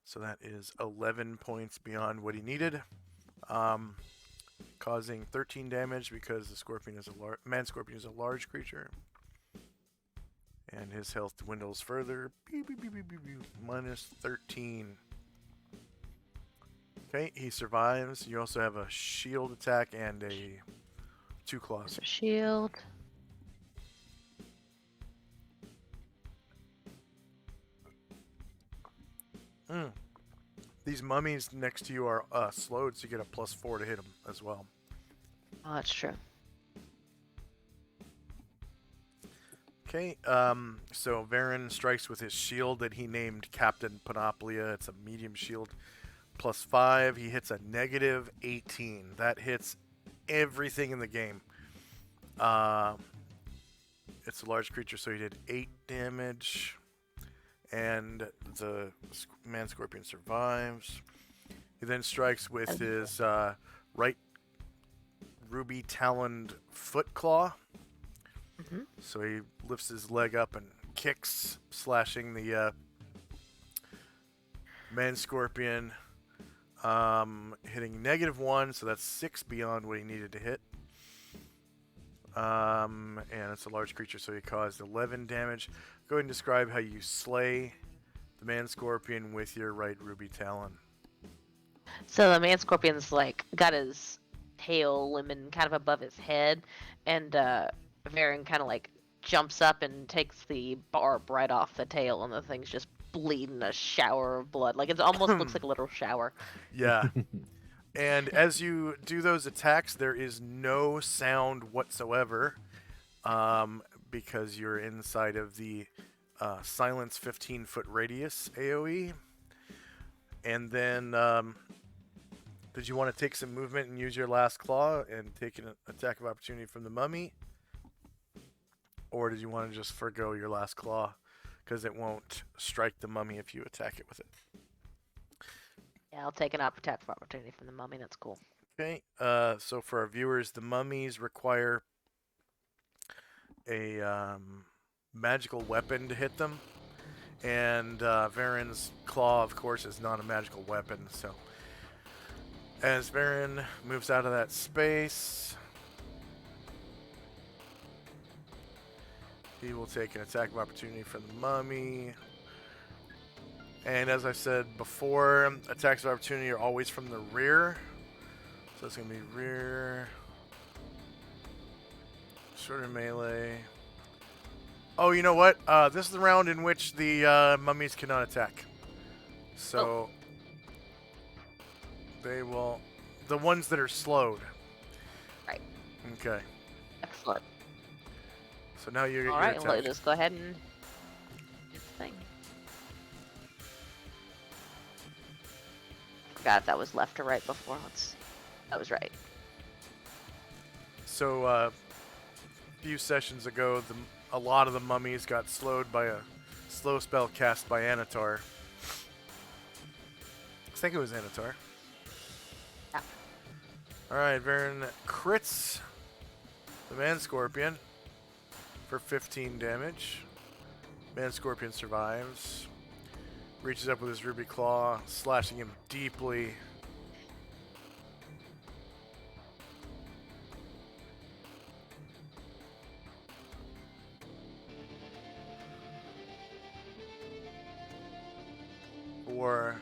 So that is 11 points beyond what he needed, causing 13 damage because the scorpion is man scorpion is a large creature, and his health dwindles further. -13. Okay, he survives. You also have a shield attack and a 2 claws. There's a shield. These mummies next to you are slowed, so you get a +4 to hit them as well. Oh, that's true. Okay, so Varen strikes with his shield that he named Captain Panoplia. It's a medium shield, +5. He hits a -18. That hits everything in the game. It's a large creature, so he did 8 damage. And the man scorpion survives. He then strikes with his right ruby taloned foot claw. So he lifts his leg up and kicks, slashing the man scorpion, hitting -1, so that's 6 beyond what he needed to hit. And it's a large creature, so he caused 11 damage. Go ahead and describe how you slay the man scorpion with your right ruby talon. So the man scorpion's like got his tail limb kind of above his head, and Varen kind of like jumps up and takes the barb right off the tail, and the thing's just bleeding a shower of blood. Like it almost looks like a literal shower. Yeah. And as you do those attacks, there is no sound whatsoever, because you're inside of the silence 15-foot radius AoE. And then, did you want to take some movement and use your last claw and take an attack of opportunity from the mummy? Or did you want to just forgo your last claw, because it won't strike the mummy if you attack it with it? Yeah, I'll take an attack of opportunity from the mummy. That's cool. Okay, so for our viewers, the mummies require a magical weapon to hit them, and Varen's claw, of course, is not a magical weapon. So as Varen moves out of that space, he will take an attack of opportunity from the mummy. And as I said before, attacks of opportunity are always from the rear. So it's going to be rear, shorter melee. Oh, you know what? This is the round in which the mummies cannot attack. So they will, the ones that are slowed. Right. Okay. Excellent. So now you're All right, let's just go ahead and do the thing. Forgot if that was left or right before. That was right. So a few sessions ago, a lot of the mummies got slowed by a slow spell cast by Anatar. I think it was Anatar. Yeah. Alright, Varen crits the man scorpion for 15 damage. Man scorpion survives. Reaches up with his ruby claw, slashing him deeply. For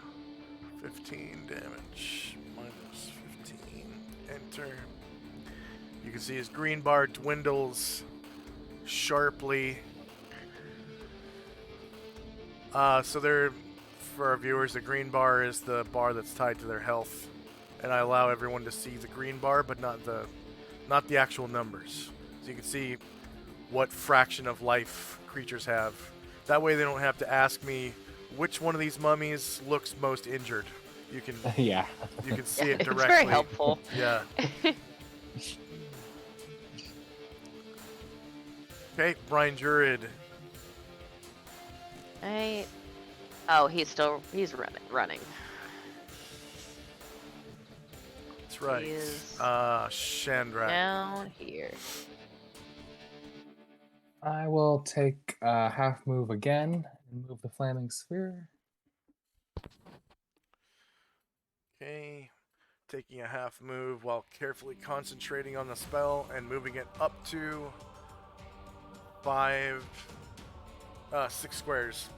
15 damage. Minus 15. Enter. You can see his green bar dwindles sharply. So for our viewers, the green bar is the bar that's tied to their health, and I allow everyone to see the green bar, but not the actual numbers. So you can see what fraction of life creatures have. That way, they don't have to ask me which one of these mummies looks most injured. You can Yeah. you can see it It's directly. very helpful. Yeah. Okay, Brian Druid. Right. Oh, he's running. That's right. He is Shandrak. down here. I will take a half move again and move the flaming sphere. Okay. Taking a half move while carefully concentrating on the spell and moving it up to 6 squares.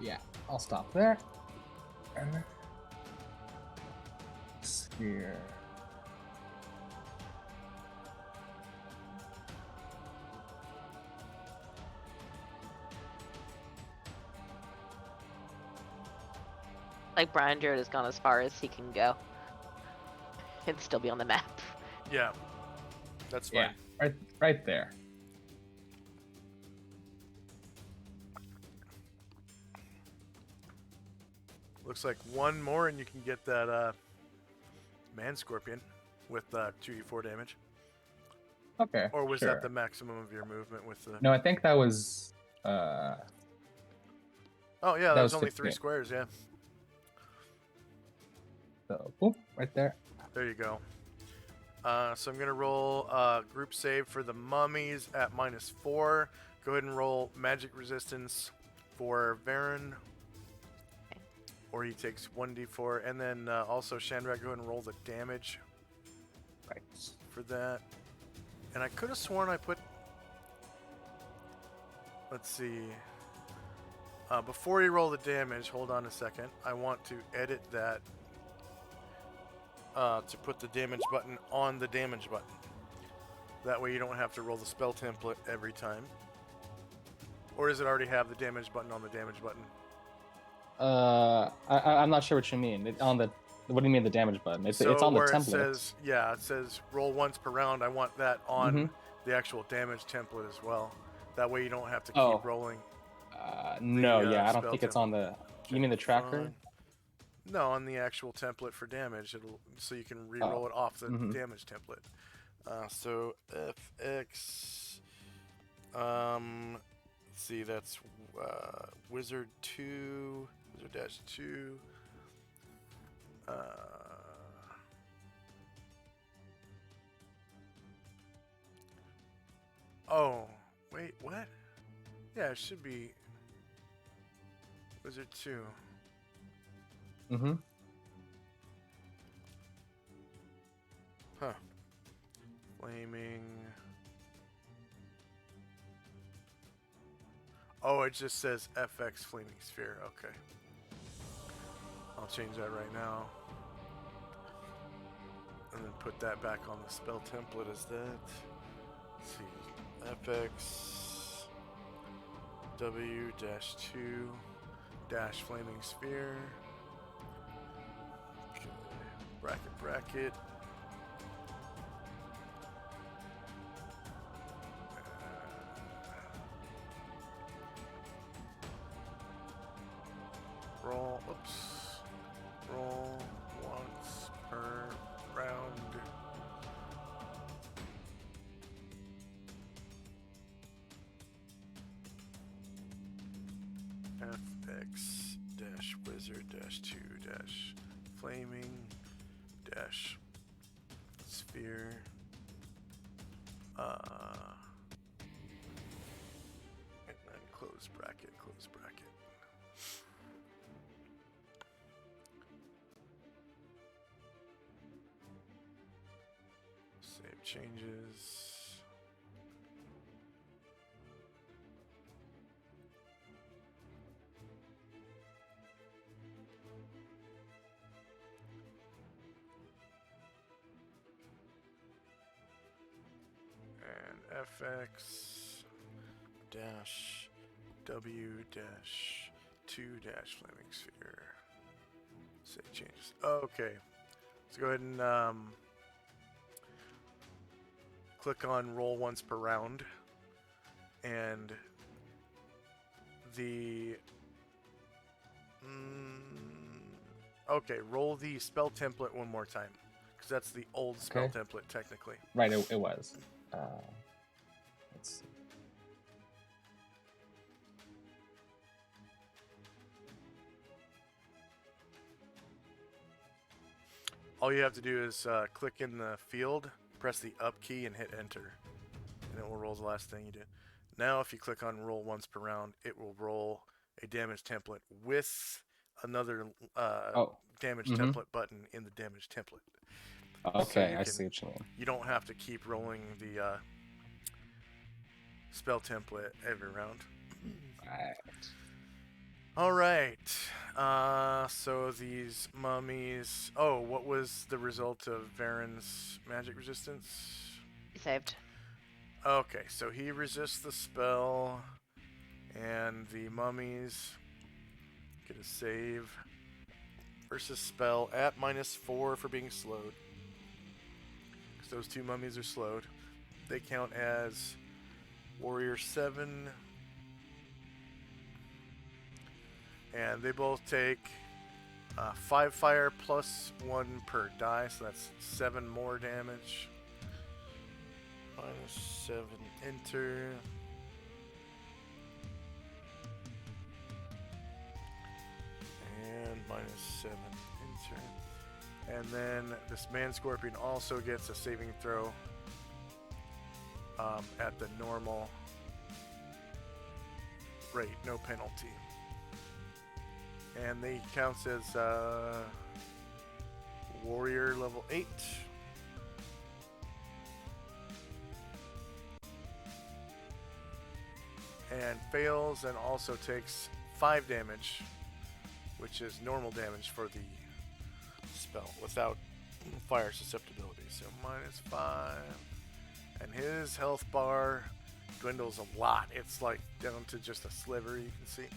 Yeah, I'll stop there. And then sphere. Like Brian Druid has gone as far as he can go. And still be on the map. Yeah. That's fine. Yeah, right there. Looks like one more and you can get that Man Scorpion with 2d4 damage. Okay. Or was sure. that the maximum of your movement with the... No, I think that was. Oh yeah, that that was was only 3 15. squares, yeah. So, boom, right there. There you go. So I'm going to roll group save for the mummies at -4. Go ahead and roll magic resistance for Varen. Okay. Or he takes 1d4. And then also Shandrak, go ahead and roll the damage Right. for that. And I could have sworn I put... Let's see. Before you roll the damage, hold on a second. I want to edit that to put the damage button on the damage button. That way you don't have to roll the spell template every time. Or does it already have the damage button on the damage button? I'm not sure what you mean. What do you mean the damage button? It's on the where template. it says roll once per round. I want that on the actual damage template as well. That way you don't have to keep rolling. No, I don't spell think it's on the. You mean the tracker? Fine. No, on the actual template for damage, so you can re-roll it off the damage template. So FX. Let's see, that's Wizard 2, Wizard Dash 2. Oh, wait, what? Yeah, it should be Wizard 2. Mm-hmm. Huh. Flaming. Oh, it just says FX Flaming Sphere. Okay. I'll change that right now. And then put that back on the spell template as that. Let's see. FX W-2 dash Flaming Sphere. Okay. Bracket. Roll once per round. FX dash wizard dash 2 dash flaming dash sphere. And then close bracket. Save changes. And FX dash W dash 2 dash flaming sphere. Save changes. Okay. Let's go ahead and click on roll once per round, and the Okay, roll the spell template one more time, because that's the old spell Okay. template technically. Right, it was. Let's see. All you have to do is click in the field, press the up key, and hit enter, and it will roll the last thing you did. Now, if you click on roll once per round, it will roll a damage template with another damage template button in the damage template. Okay, So I see what you mean. You don't have to keep rolling the spell template every round. Right. All right. So these mummies. Oh, what was the result of Varen's magic resistance? He saved. Okay, so he resists the spell, and the mummies get a save versus spell at -4 for being slowed. Because those two mummies are slowed. They count as Warrior 7. And they both take 5 fire plus 1 per die, so that's 7 more damage. -7, enter. And -7, enter. And then this man scorpion also gets a saving throw at the normal rate, no penalty. And they counts as warrior level 8. And fails and also takes 5 damage, which is normal damage for the spell without fire susceptibility. So -5. And his health bar dwindles a lot. It's like down to just a sliver, you can see.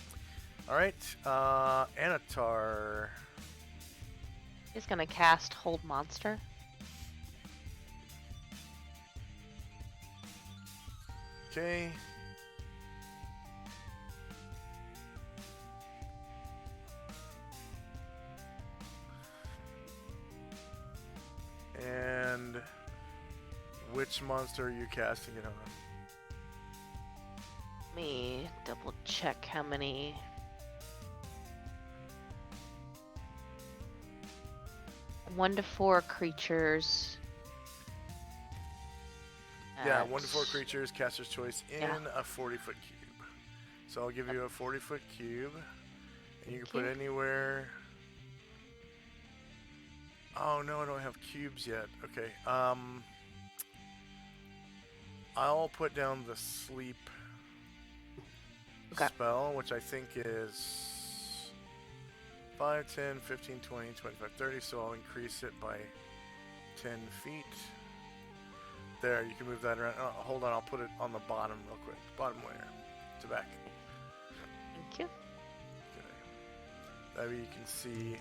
Alright, Anatar. He's gonna cast Hold Monster. Okay. And which monster are you casting it on? Let me double check how many. One to 4 creatures. Yeah, at- 1 to 4 creatures, caster's choice in Yeah. a 40-foot cube. So I'll give you a 40-foot cube, and you can put you. anywhere. Oh no, I don't have cubes yet. Okay. I'll put down the sleep Okay. spell, which I think is 5, 10, 15, 20, 25, 30. So I'll increase it by 10 feet. There, you can move that around. Oh, hold on, I'll put it on the bottom real quick. Bottom layer. To back. Thank you. Okay. That way you can see.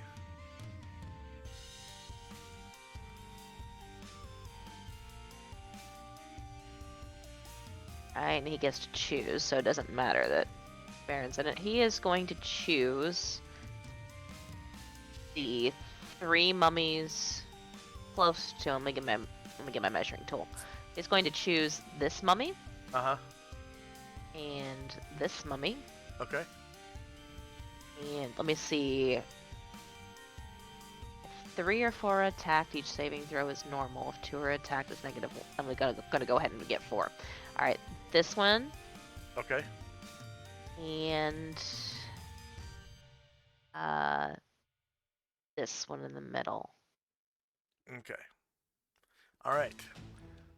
Alright, and he gets to choose, so it doesn't matter that Baron's in it. He is going to choose the 3 mummies close to him. Let me get my measuring tool. He's going to choose this mummy Uh-huh. and this mummy. Okay. And let me see. If 3 or 4 are attacked, each saving throw is normal. If 2 are attacked, it's negative. I'm gonna go ahead and get 4. Alright, this one. Okay. And this one in the middle. Okay. All right.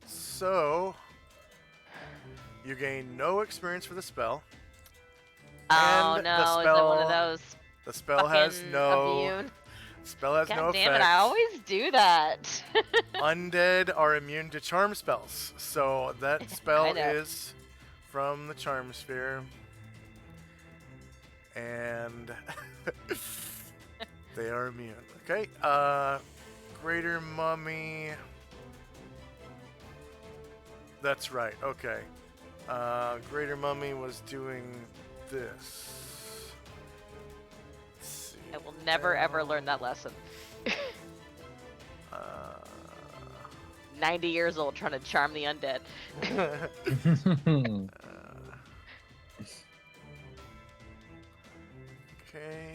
So you gain no experience for the spell. Oh And no, the is it one of spell- those The spell has fucking no immune? spell has God no damn effect. it, I always do that. Undead are immune to charm spells, so that spell know. is from the charm sphere, and they are immune. Okay. Greater Mummy. That's right. Okay. Greater Mummy was doing this. Let's see. I will never ever learned that lesson. Uh, 90 years old trying to charm the undead. okay.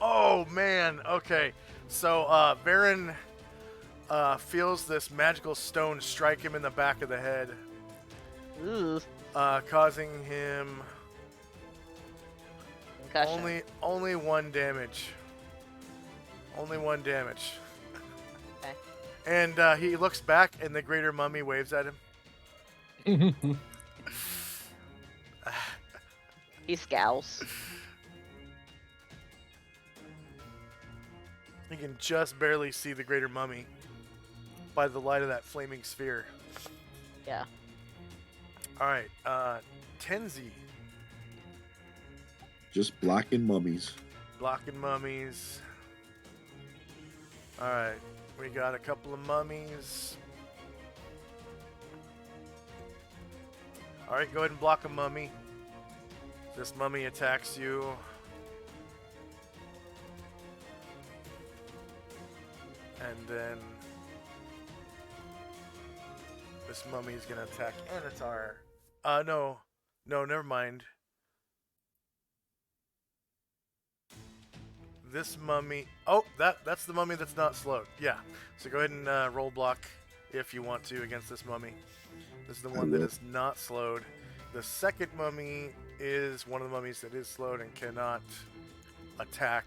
Oh man, okay. So Baron feels this magical stone strike him in the back of the head, Ooh, causing him concussion. only one damage. Only one damage. Okay. And he looks back, and the greater mummy waves at him. He scowls. You can just barely see the greater mummy by the light of that flaming sphere. Yeah. All right, Tenzi, Just blocking mummies. blocking mummies. All right, we got a couple of mummies. All right, go ahead and block a mummy. This mummy attacks you. And then this mummy is gonna attack Anatar. No, never mind. This mummy. Oh, that's the mummy that's not slowed. Yeah. So go ahead and roll block if you want to against this mummy. This is the one that is not slowed. The second mummy is one of the mummies that is slowed and cannot attack.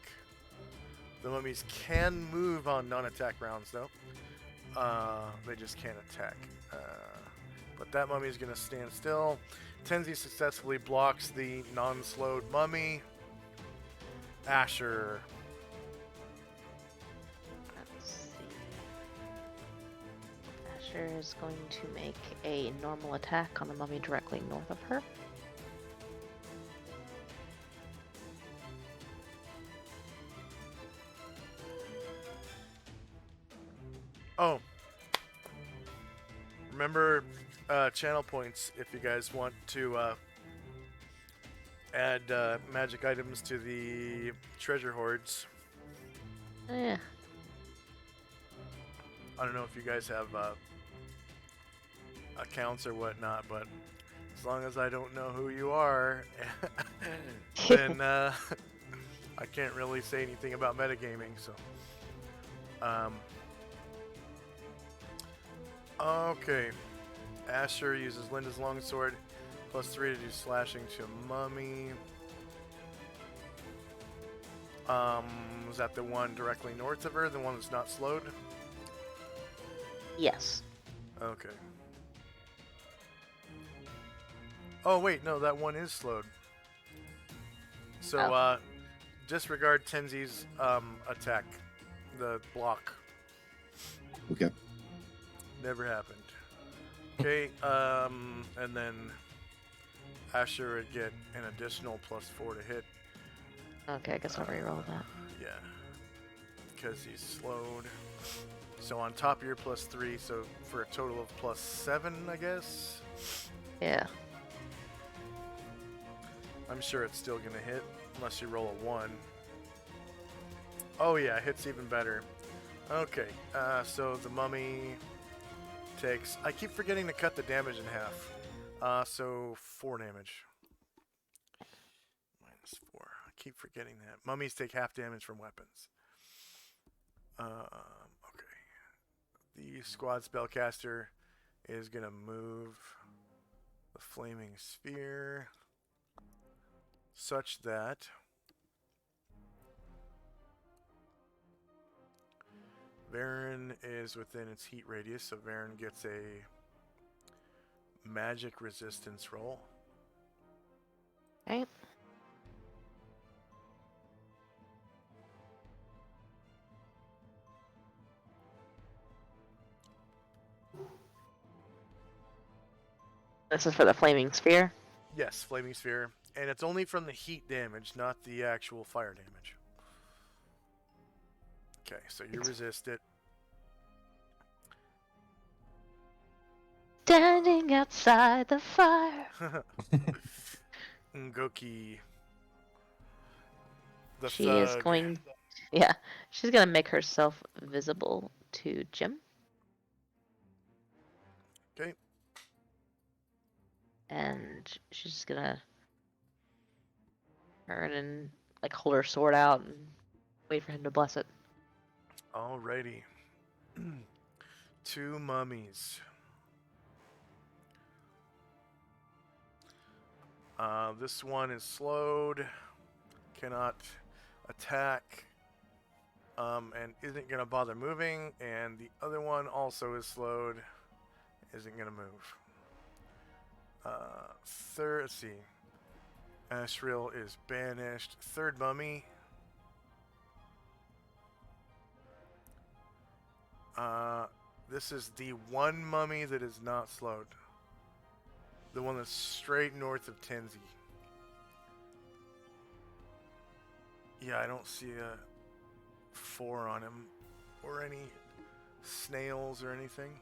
The mummies can move on non-attack rounds, though. They just can't attack. But that mummy is going to stand still. Tenzi successfully blocks the non-slowed mummy. Asher. Let's see. Asher is going to make a normal attack on the mummy directly north of her. Oh. Remember channel points if you guys want to add magic items to the treasure hoards. Yeah. I don't know if you guys have accounts or whatnot, but as long as I don't know who you are, then I can't really say anything about metagaming. So, okay. Asher uses Linda's longsword, +3 to do slashing to a mummy. Was that the one directly north of her, the one that's not slowed? Yes. Okay. Oh wait, no, that one is slowed. So Oh. Disregard Tenzi's attack, the block. Okay. Never happened. Okay, and then Asher would get an additional +4 to hit. Okay, I guess I'll reroll that. Yeah, because he's slowed. So on top of your +3, so for a total of +7, I guess. Yeah. I'm sure it's still gonna hit unless you roll a 1. Oh yeah, hits even better. Okay, so the mummy takes. I keep forgetting to cut the damage in half. So 4 damage. -4. I keep forgetting that. Mummies take half damage from weapons. Okay. The squad spellcaster is gonna move the flaming sphere such that Varen is within its heat radius, so Varen gets a magic resistance roll. Okay. This is for the flaming sphere. Yes, flaming sphere, and it's only from the heat damage, not the actual fire damage. Okay, so you resist it. Standing outside the fire. Ngoki, the She thug. is going. Yeah, she's gonna make herself visible to Jim. Okay. And she's just gonna turn and like hold her sword out and wait for him to bless it. Alrighty. 2 mummies. This one is slowed, cannot attack, and isn't going to bother moving, and the other one also is slowed, isn't going to move. Let's see. Asriel is banished. Third mummy. This is the one mummy that is not slowed. The one that's straight north of Tenzi. Yeah, I don't see a 4 on him or any snails or anything.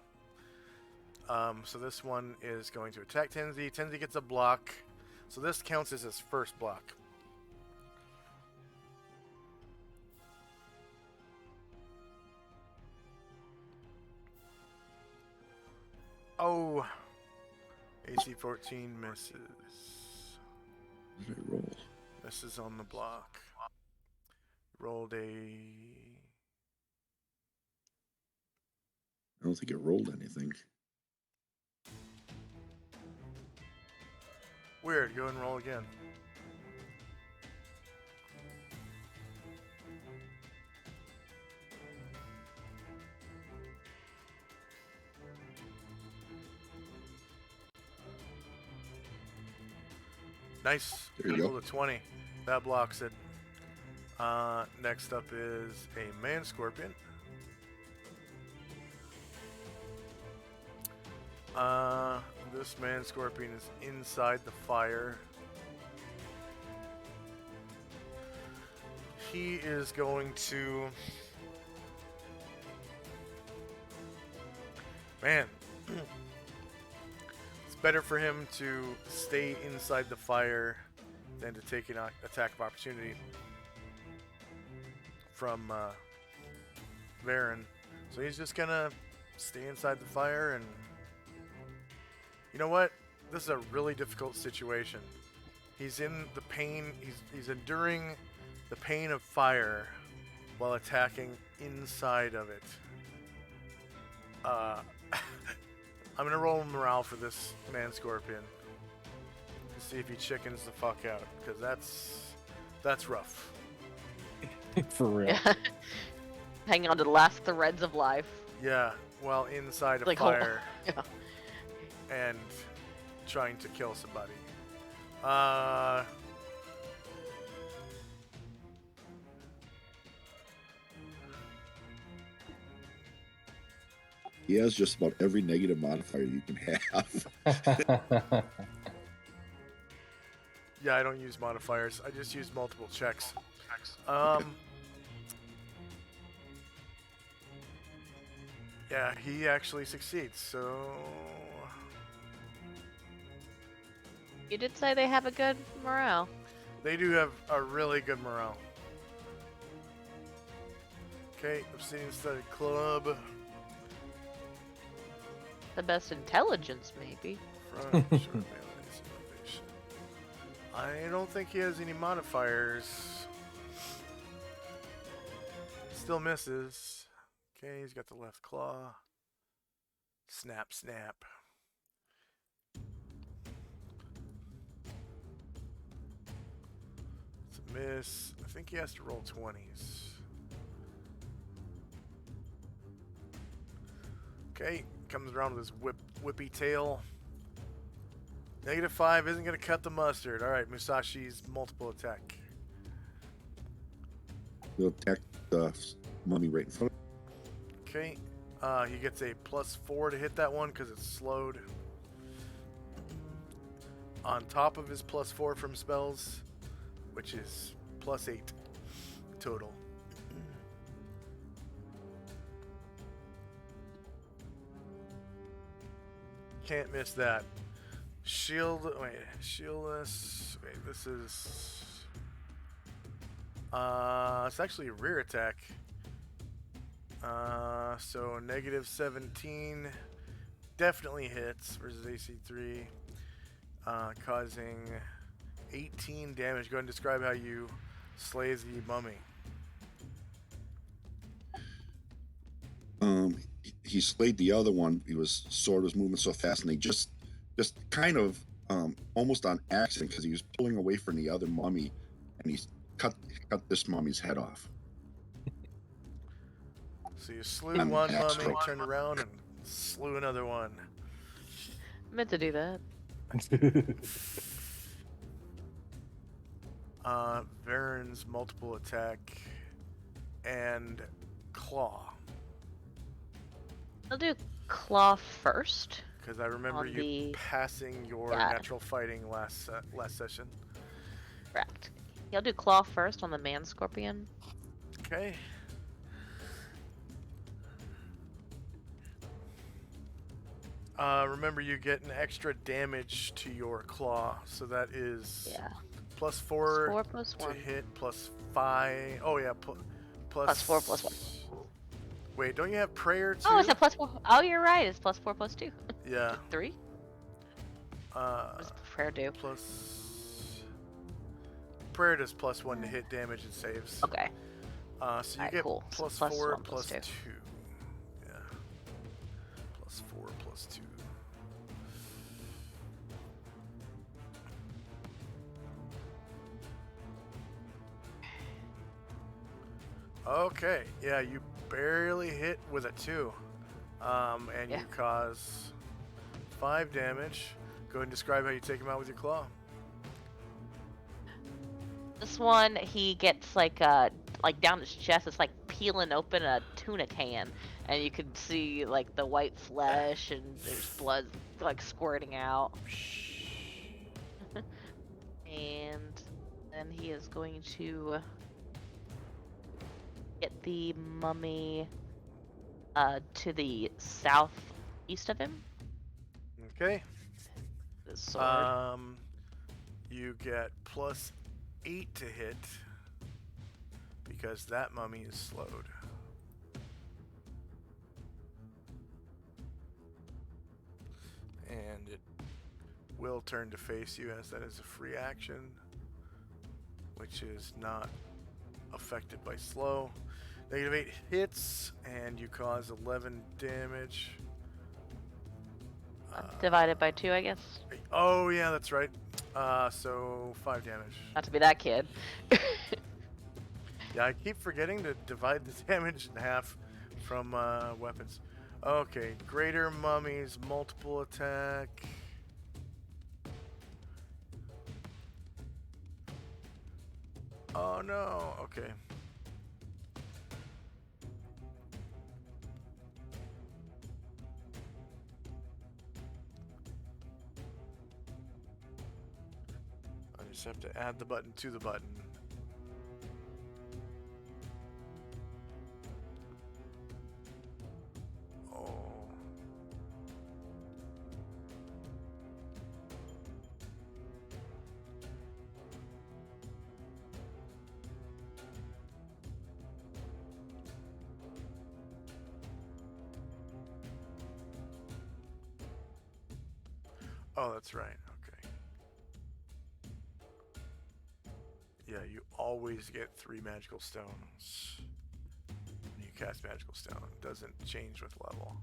So this one is going to attack Tenzi. Tenzi gets a block. So this counts as his first block. Oh, AC 14 misses. What did I roll? Misses on the block. Rolled a... I don't think it rolled anything. Weird, go and roll again. Nice. There you go. Rolled a 20. That blocks it. Next up is a man scorpion. This man scorpion is inside the fire. He is going to... Man. It's better for him to stay inside the fire than to take an attack of opportunity from Varen. So he's just gonna stay inside the fire and... You know what? This is a really difficult situation. He's in the pain, he's enduring the pain of fire while attacking inside of it. I'm gonna roll morale for this man scorpion to see if he chickens the fuck out, because that's rough. For real. Yeah. Hanging on to the last threads of life. Yeah, while inside a Like, fire Yeah. and trying to kill somebody. He has just about every negative modifier you can have. Yeah, I don't use modifiers. I just use multiple checks. Yeah, he actually succeeds, so... You did say they have a good morale. They do have a really good morale. Okay, Obsidian Study Club. The best intelligence, maybe. Front, short melee's innovation. I don't think he has any modifiers. Still misses. Okay, he's got the left claw. Snap, snap. It's a miss. I think he has to roll 20s. Okay, comes around with his whippy tail. -5 isn't going to cut the mustard. Alright, Musashi's multiple attack. He'll attack the mummy right in front of him. Okay, he gets a +4 to hit that one because it's slowed. on top of his +4 from spells, which is +8 total. Can't miss that. Shieldless. Wait, this is. It's actually a rear attack. So -17 definitely hits versus AC3, causing 18 damage. Go ahead and describe how you slay the mummy. He slayed the other one. Sword was moving so fast, and they just kind of almost on accident, because he was pulling away from the other mummy, and he cut this mummy's head off. So you slew And one hack mummy, stroke. turned around, and slew another one. Meant to do that. Varen's multiple attack and claw. I'll do claw first. Because I remember On you the- passing your Yeah. natural fighting last session. Correct. I'll do claw first on the man scorpion. Okay. Remember, you get an extra damage to your claw, so that is Yeah. +4 4 plus to 1. hit, +5. Oh yeah, Plus 4 plus 1. Wait, don't you have prayer too? Oh, it's a +4. Oh, you're right. It's +4 plus 2. Yeah. 3? What does prayer do? Prayer does +1 to hit damage and saves. Okay. So you Alright, get cool. So +4 +1 plus plus 2. Yeah. +4 plus 2. Okay, yeah, you barely hit with a 2. And Yeah. you cause 5 damage. Go ahead and describe how you take him out with your claw. This one, he gets like down his chest. It's like peeling open a tuna can, and you can see like the white flesh, and there's blood like squirting out. And then he is going to get the mummy to the southeast of him. Okay. The sword. You get +8 to hit because that mummy is slowed. And it will turn to face you, as that is a free action, which is not affected by slow. -8 hits, and you cause 11 damage. Divided by 2, I guess. Oh yeah, that's right. So 5 damage. Not to be that kid. Yeah, I keep forgetting to divide the damage in half from weapons. Okay, greater mummies, multiple attack. Oh no, okay. I just have to add the button to the button. Oh. Oh, that's right. Okay. Yeah, you always get 3 magical stones when you cast magical stone. It doesn't change with level.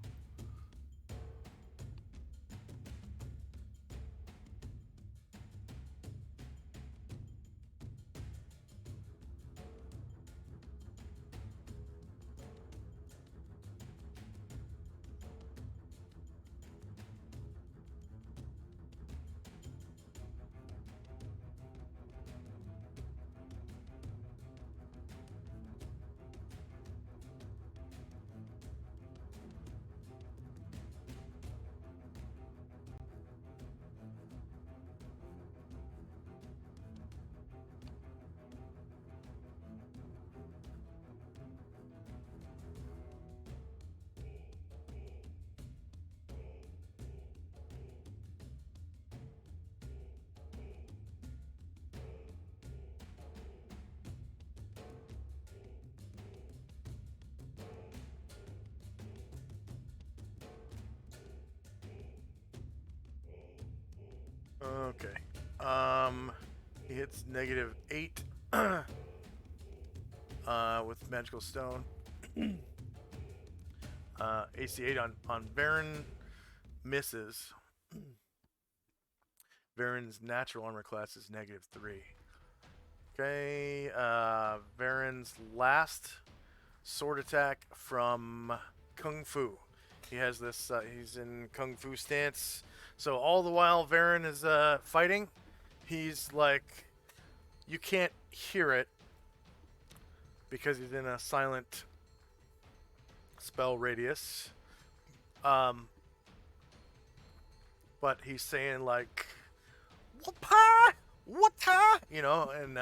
Okay. He hits -8 with magical stone. AC 8 on Varen misses. Varen's natural armor class is -3. Okay. Varen's last sword attack from Kung Fu. He has this. He's in Kung Fu stance. So all the while Varen is fighting, he's like, you can't hear it because he's in a silent spell radius. But he's saying like, "Whoop-ha! What-ha!" and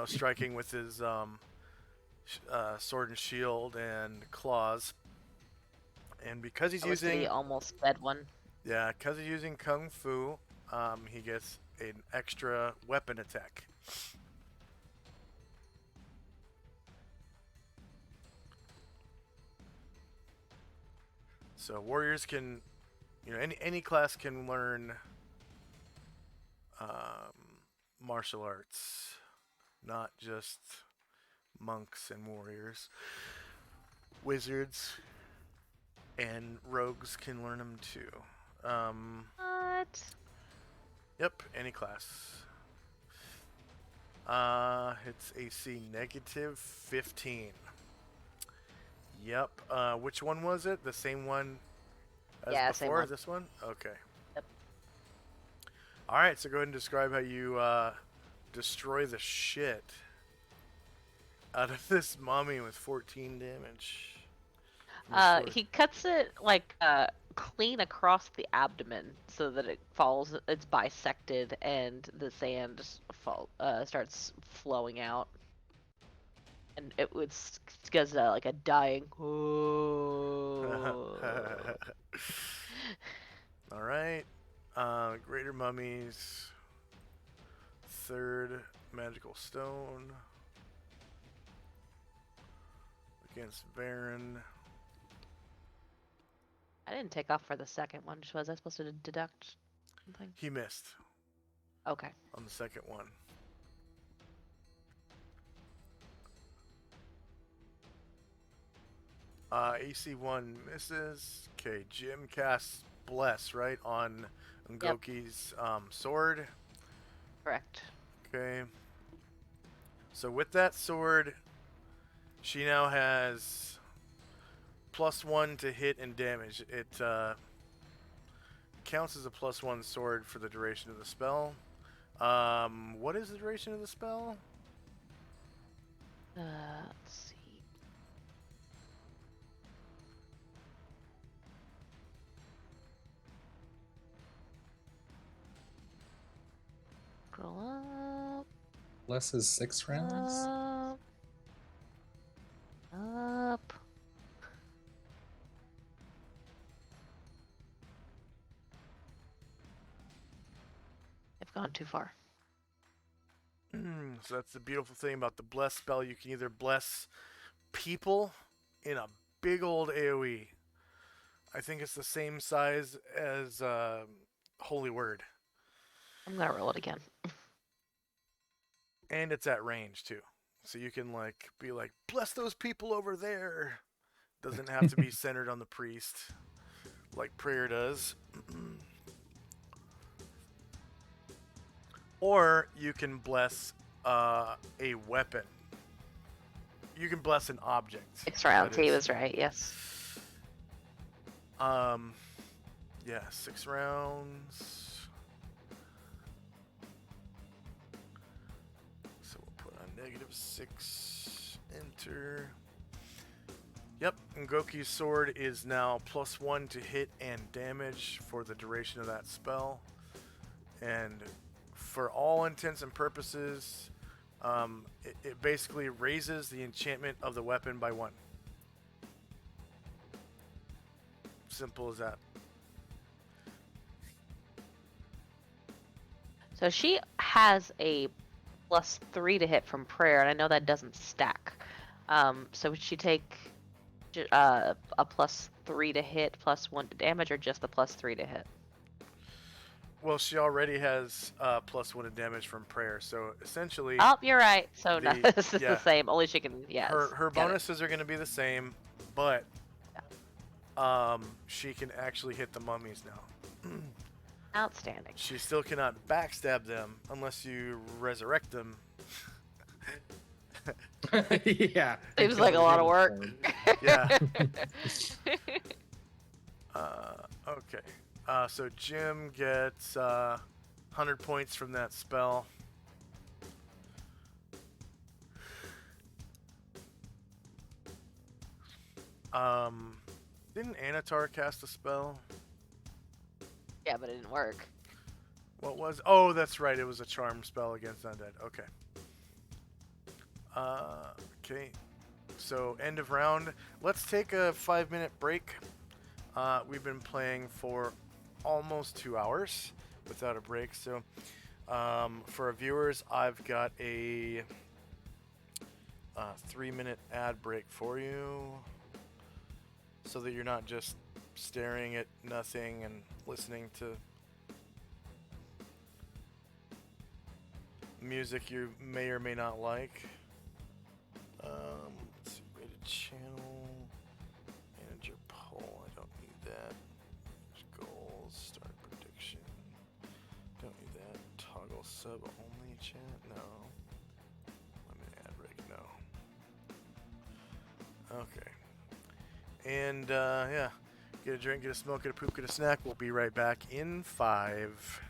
striking with his sword and shield and claws. And because he's That was using the almost dead one. because he's using Kung Fu, he gets an extra weapon attack. So warriors can, any class can learn martial arts, not just monks and warriors. Wizards and rogues can learn them too. What? Yep, any class. It's AC -15. Yep. Which one was it? The same one as Yeah, same before? one. This one? Okay. Yep. Alright, so go ahead and describe how you destroy the shit out of this mummy with 14 damage. from the sword. He cuts it like clean across the abdomen so that it falls. It's bisected, and the sand starts flowing out, and it goes like a dying. Alright. Greater mummies. Third magical stone. Against Varen. I didn't take off for the second one. Was I supposed to deduct something? He missed Okay. on the second one. AC 1 misses. Okay, Jim casts Bless, right, on Ngoki's sword. Correct. Okay. So with that sword, she now has +1 to hit and damage. It counts as a +1 sword for the duration of the spell. What is the duration of the spell? Let's see. Scroll up. Less is 6 rounds. Up. I've gone too far. So that's the beautiful thing about the bless spell. You can either bless people in a big old AoE. I think it's the same size as Holy Word. I'm gonna roll it again. And it's at range too. So you can be like, bless those people over there. Doesn't have to be centered on the priest like prayer does. Or you can bless a weapon. You can bless an object. 6 rounds. that He is. was right. Yes. Yeah, 6 rounds. So we'll put on -6. Enter. Yep, Ngoki's sword is now +1 to hit and damage for the duration of that spell. And for all intents and purposes, it basically raises the enchantment of the weapon by 1. Simple as that. So she has a +3 to hit from prayer, and I know that doesn't stack. So would she take a +3 to hit, +1 to damage, or just the +3 to hit? Well, she already has +1 in damage from prayer, so essentially, Oh, you're right. So no, The- this is yeah. the same. Only she can. Yes. her got it. bonuses are going to be the same, but she can actually hit the mummies now. Outstanding. She still cannot backstab them unless you resurrect them. Yeah. Seems like a lot of work. Yeah. Okay. So Jim gets 100 points from that spell. Didn't Anatar cast a spell? Yeah, but it didn't work. What was? Oh, that's right. It was a charm spell against undead. Okay. Okay. So end of round. Let's take a 5-minute break. We've been playing for almost 2 hours without a break. So for our viewers, I've got a 3-minute ad break for you, so that you're not just staring at nothing and listening to music you may or may not like. Let's see, rated channel, manager poll. I don't need that. Goals, start prediction. Don't need that. Toggle sub only chat. No. Limit ad break. No. Okay. And yeah, get a drink, get a smoke, get a poop, get a snack. We'll be right back in 5.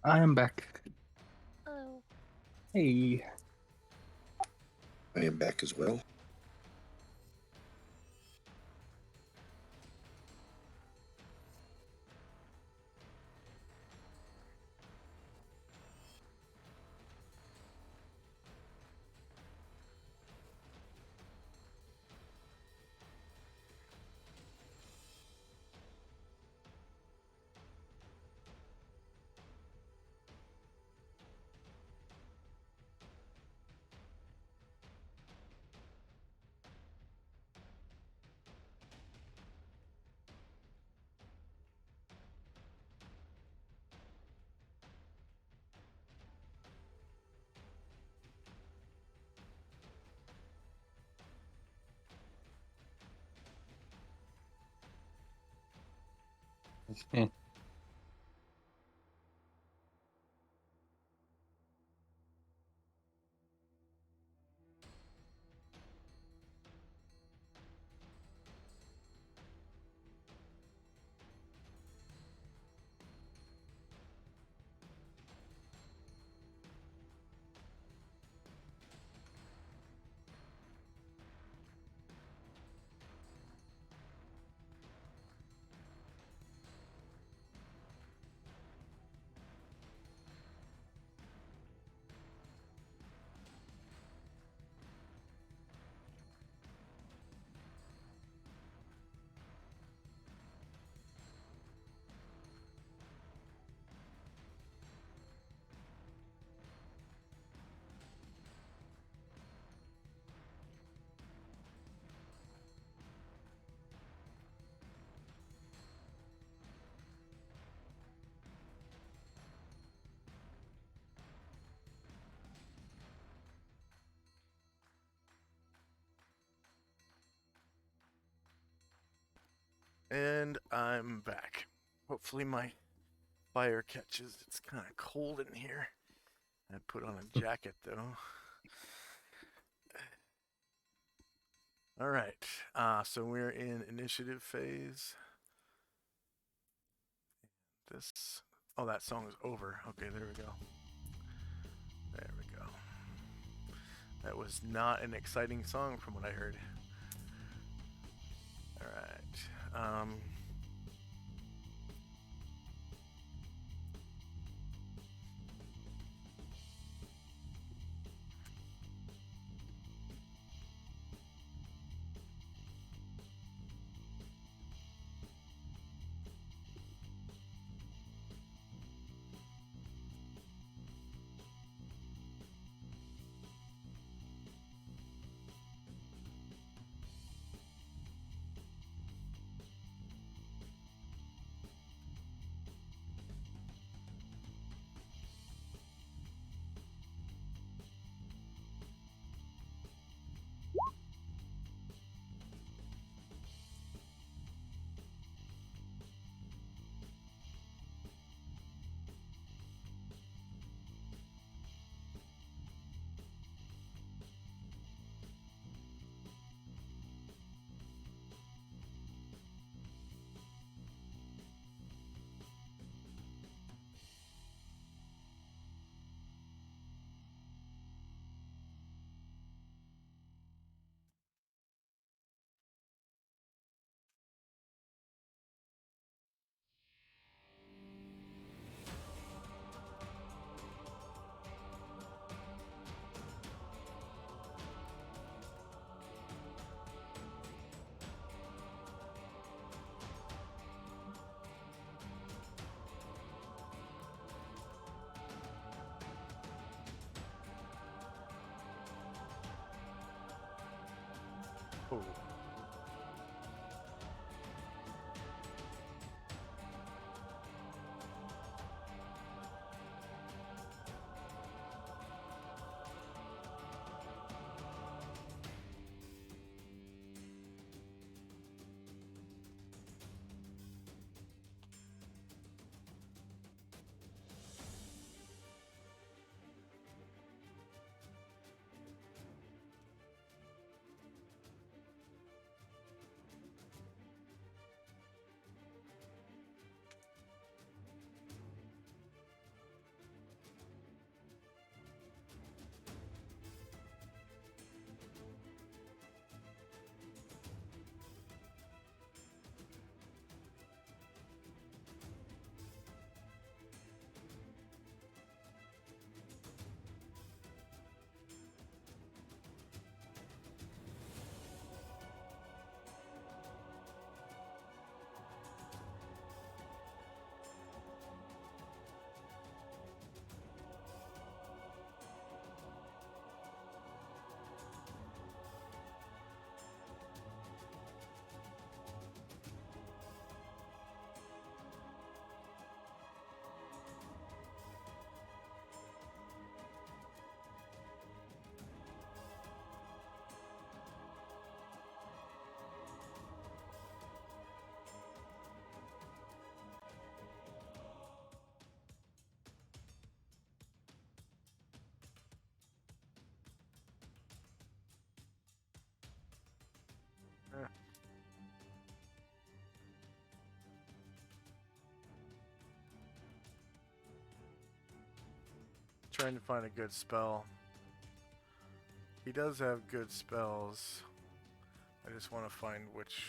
I am back. Oh. Hey. I am back as well. Hmm. And I'm back. Hopefully my fire catches. It's kind of cold in here. I put on a jacket though. All right. So we're in initiative phase. This. Oh, that song is over. Okay, there we go. There we go. That was not an exciting song from what I heard. All right. Oh. trying to find a good spell. He does have good spells. I just want to find which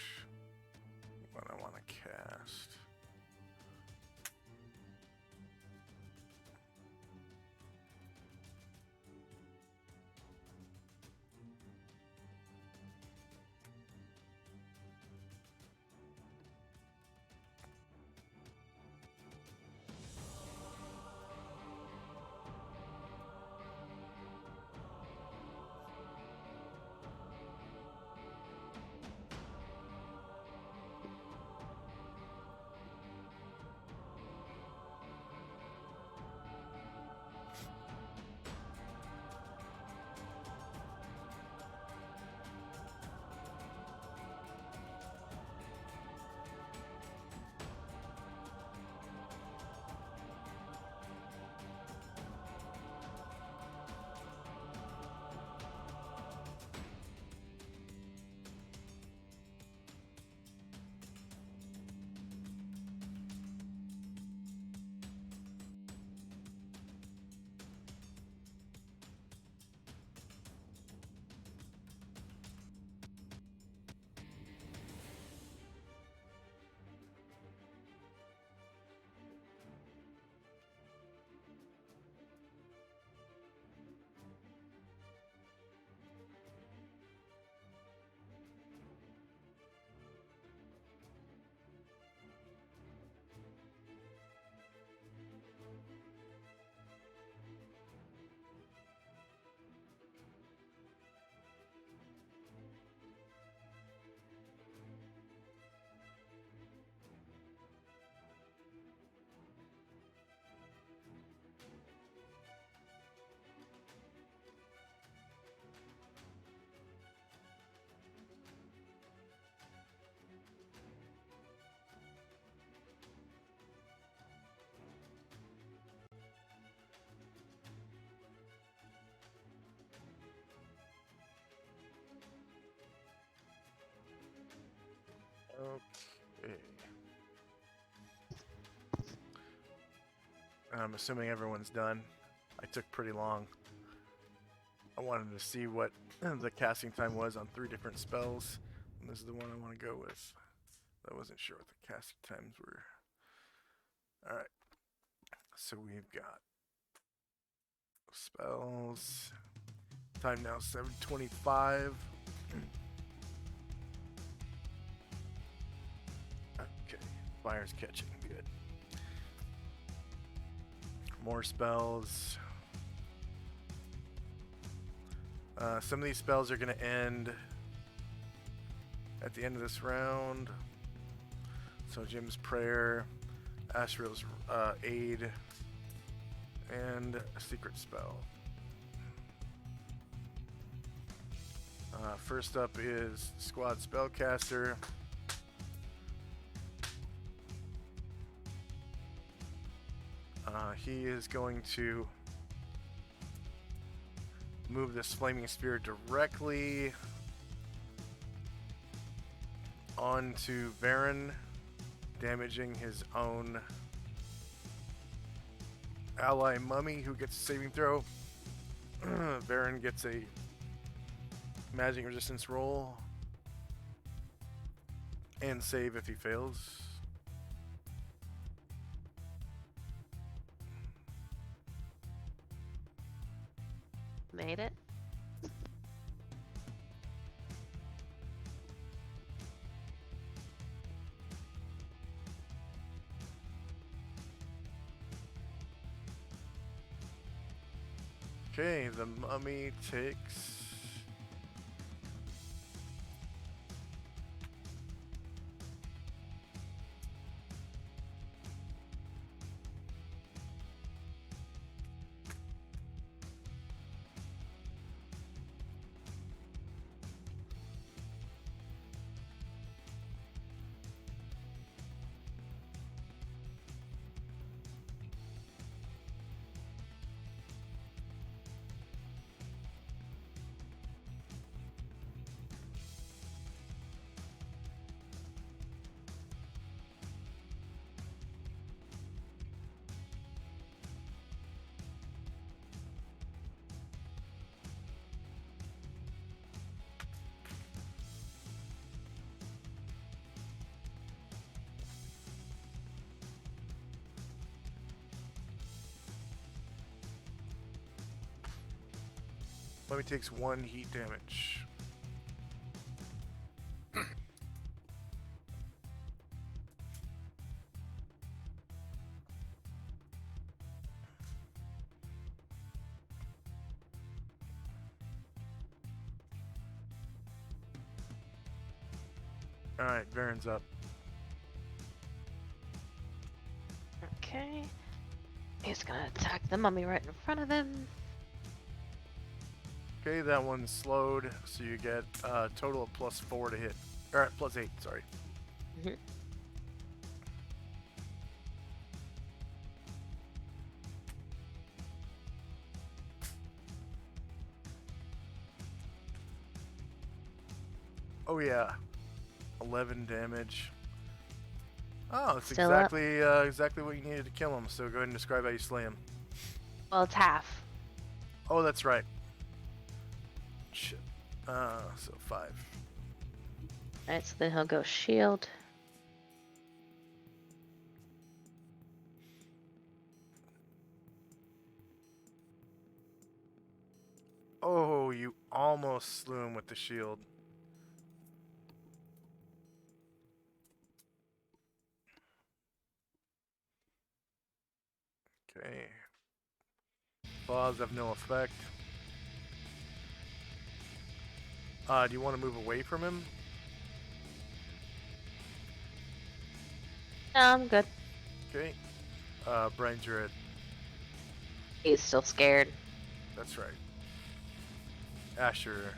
one I want to cast. Okay. I'm assuming everyone's done. I took pretty long. I wanted to see what the casting time was on 3 different spells, and this is the one I want to go with. I wasn't sure what the casting times were. Alright. So we've got spells. Time now 7:25. Okay, fire's catching. Good. More spells. Some of these spells are going to end at the end of this round. So Jim's Prayer, Asriel's Aid, and a secret spell. First up is Squad Spellcaster. He is going to move this flaming sphere directly onto Varen, damaging his own ally mummy, who gets a saving throw. Varen gets a magic resistance roll and save if he fails. Made it. Okay, the mummy takes Mummy takes 1 heat damage. Alright, Varen's up. Okay. He's gonna attack the mummy right in front of him. Okay, that one's slowed, so you get a total of +4 to hit. Or +8, sorry. Mhm. Oh yeah, 11 damage. Oh, it's Still up. exactly what you needed to kill him. So go ahead and describe how you slay him. Well, it's half. Oh, that's right. Shit. So 5. Alright, so then he'll go shield. Oh, you almost slew him with the shield. Okay. Claws have no effect. Do you want to move away from him? No, I'm good. Okay. Brian, you're at. He's still scared. That's right. Asher.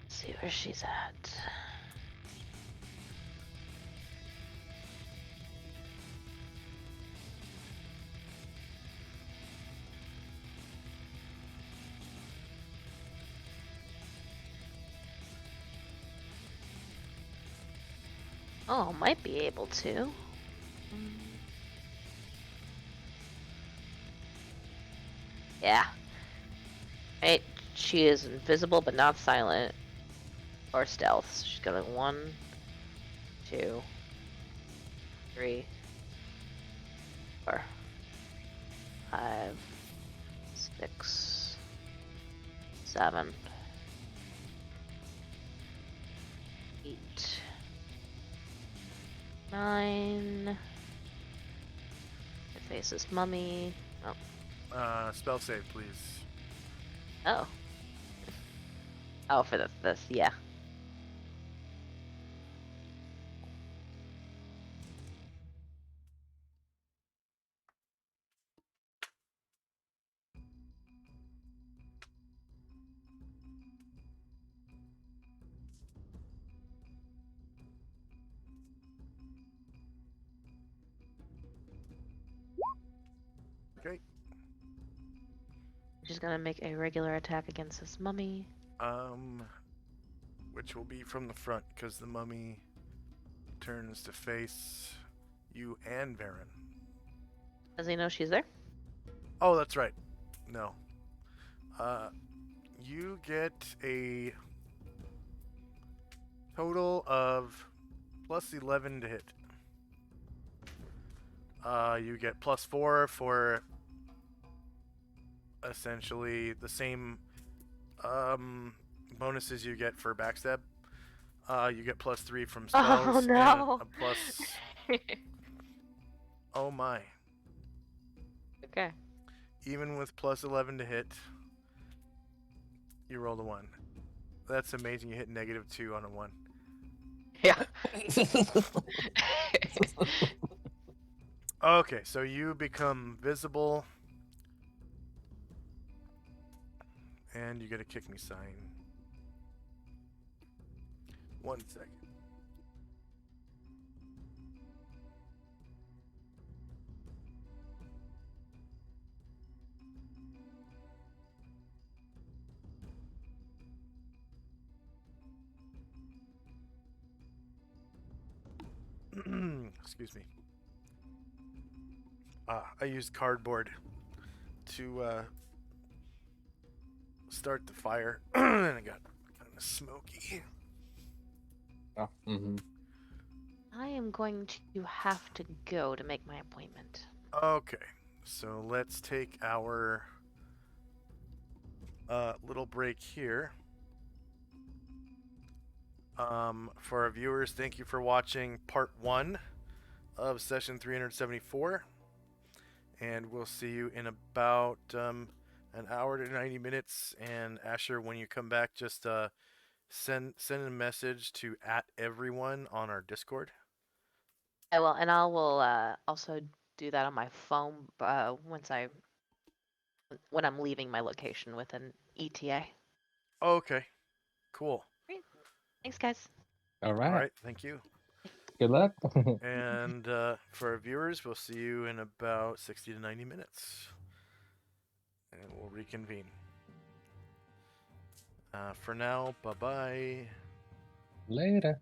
Let's see where she's at. Oh, might be able to. Yeah. Right, she is invisible but not silent. Or stealth. So she's got 1, 2, 3, 4, 5, 6, 7, 8, 9. It faces mummy. Oh. Spell save, please. Oh. Oh, for this, yeah. Okay. She's gonna make a regular attack against this mummy. Which will be from the front, because the mummy turns to face you and Varen. Does he know she's there? Oh, that's right. No. You get a total of +11 to hit. You get +4 for essentially the same bonuses you get for backstab. You get +3 from spells. Oh no! And a plus. Oh my. Okay. Even with +11 to hit, you rolled a 1. That's amazing. You hit -2 on a 1. Yeah. Okay, so you become visible. And you get a kick me sign. 1 second. Excuse me. I used cardboard to start the fire, and it got kind of smoky. Oh, mm-hmm. I am going to have to go to make my appointment. Okay, so let's take our little break here. For our viewers, thank you for watching part 1 of session 374. And we'll see you in about an hour to 90 minutes. And Asher, when you come back, just send a message to @everyone on our Discord. I will, and I will also do that on my phone when I'm leaving my location with an ETA. Okay, cool. Great. Thanks, guys. All All right. right, thank you. Good luck. And for our viewers, we'll see you in about 60 to 90 minutes. And we'll reconvene. For now, bye-bye. Later.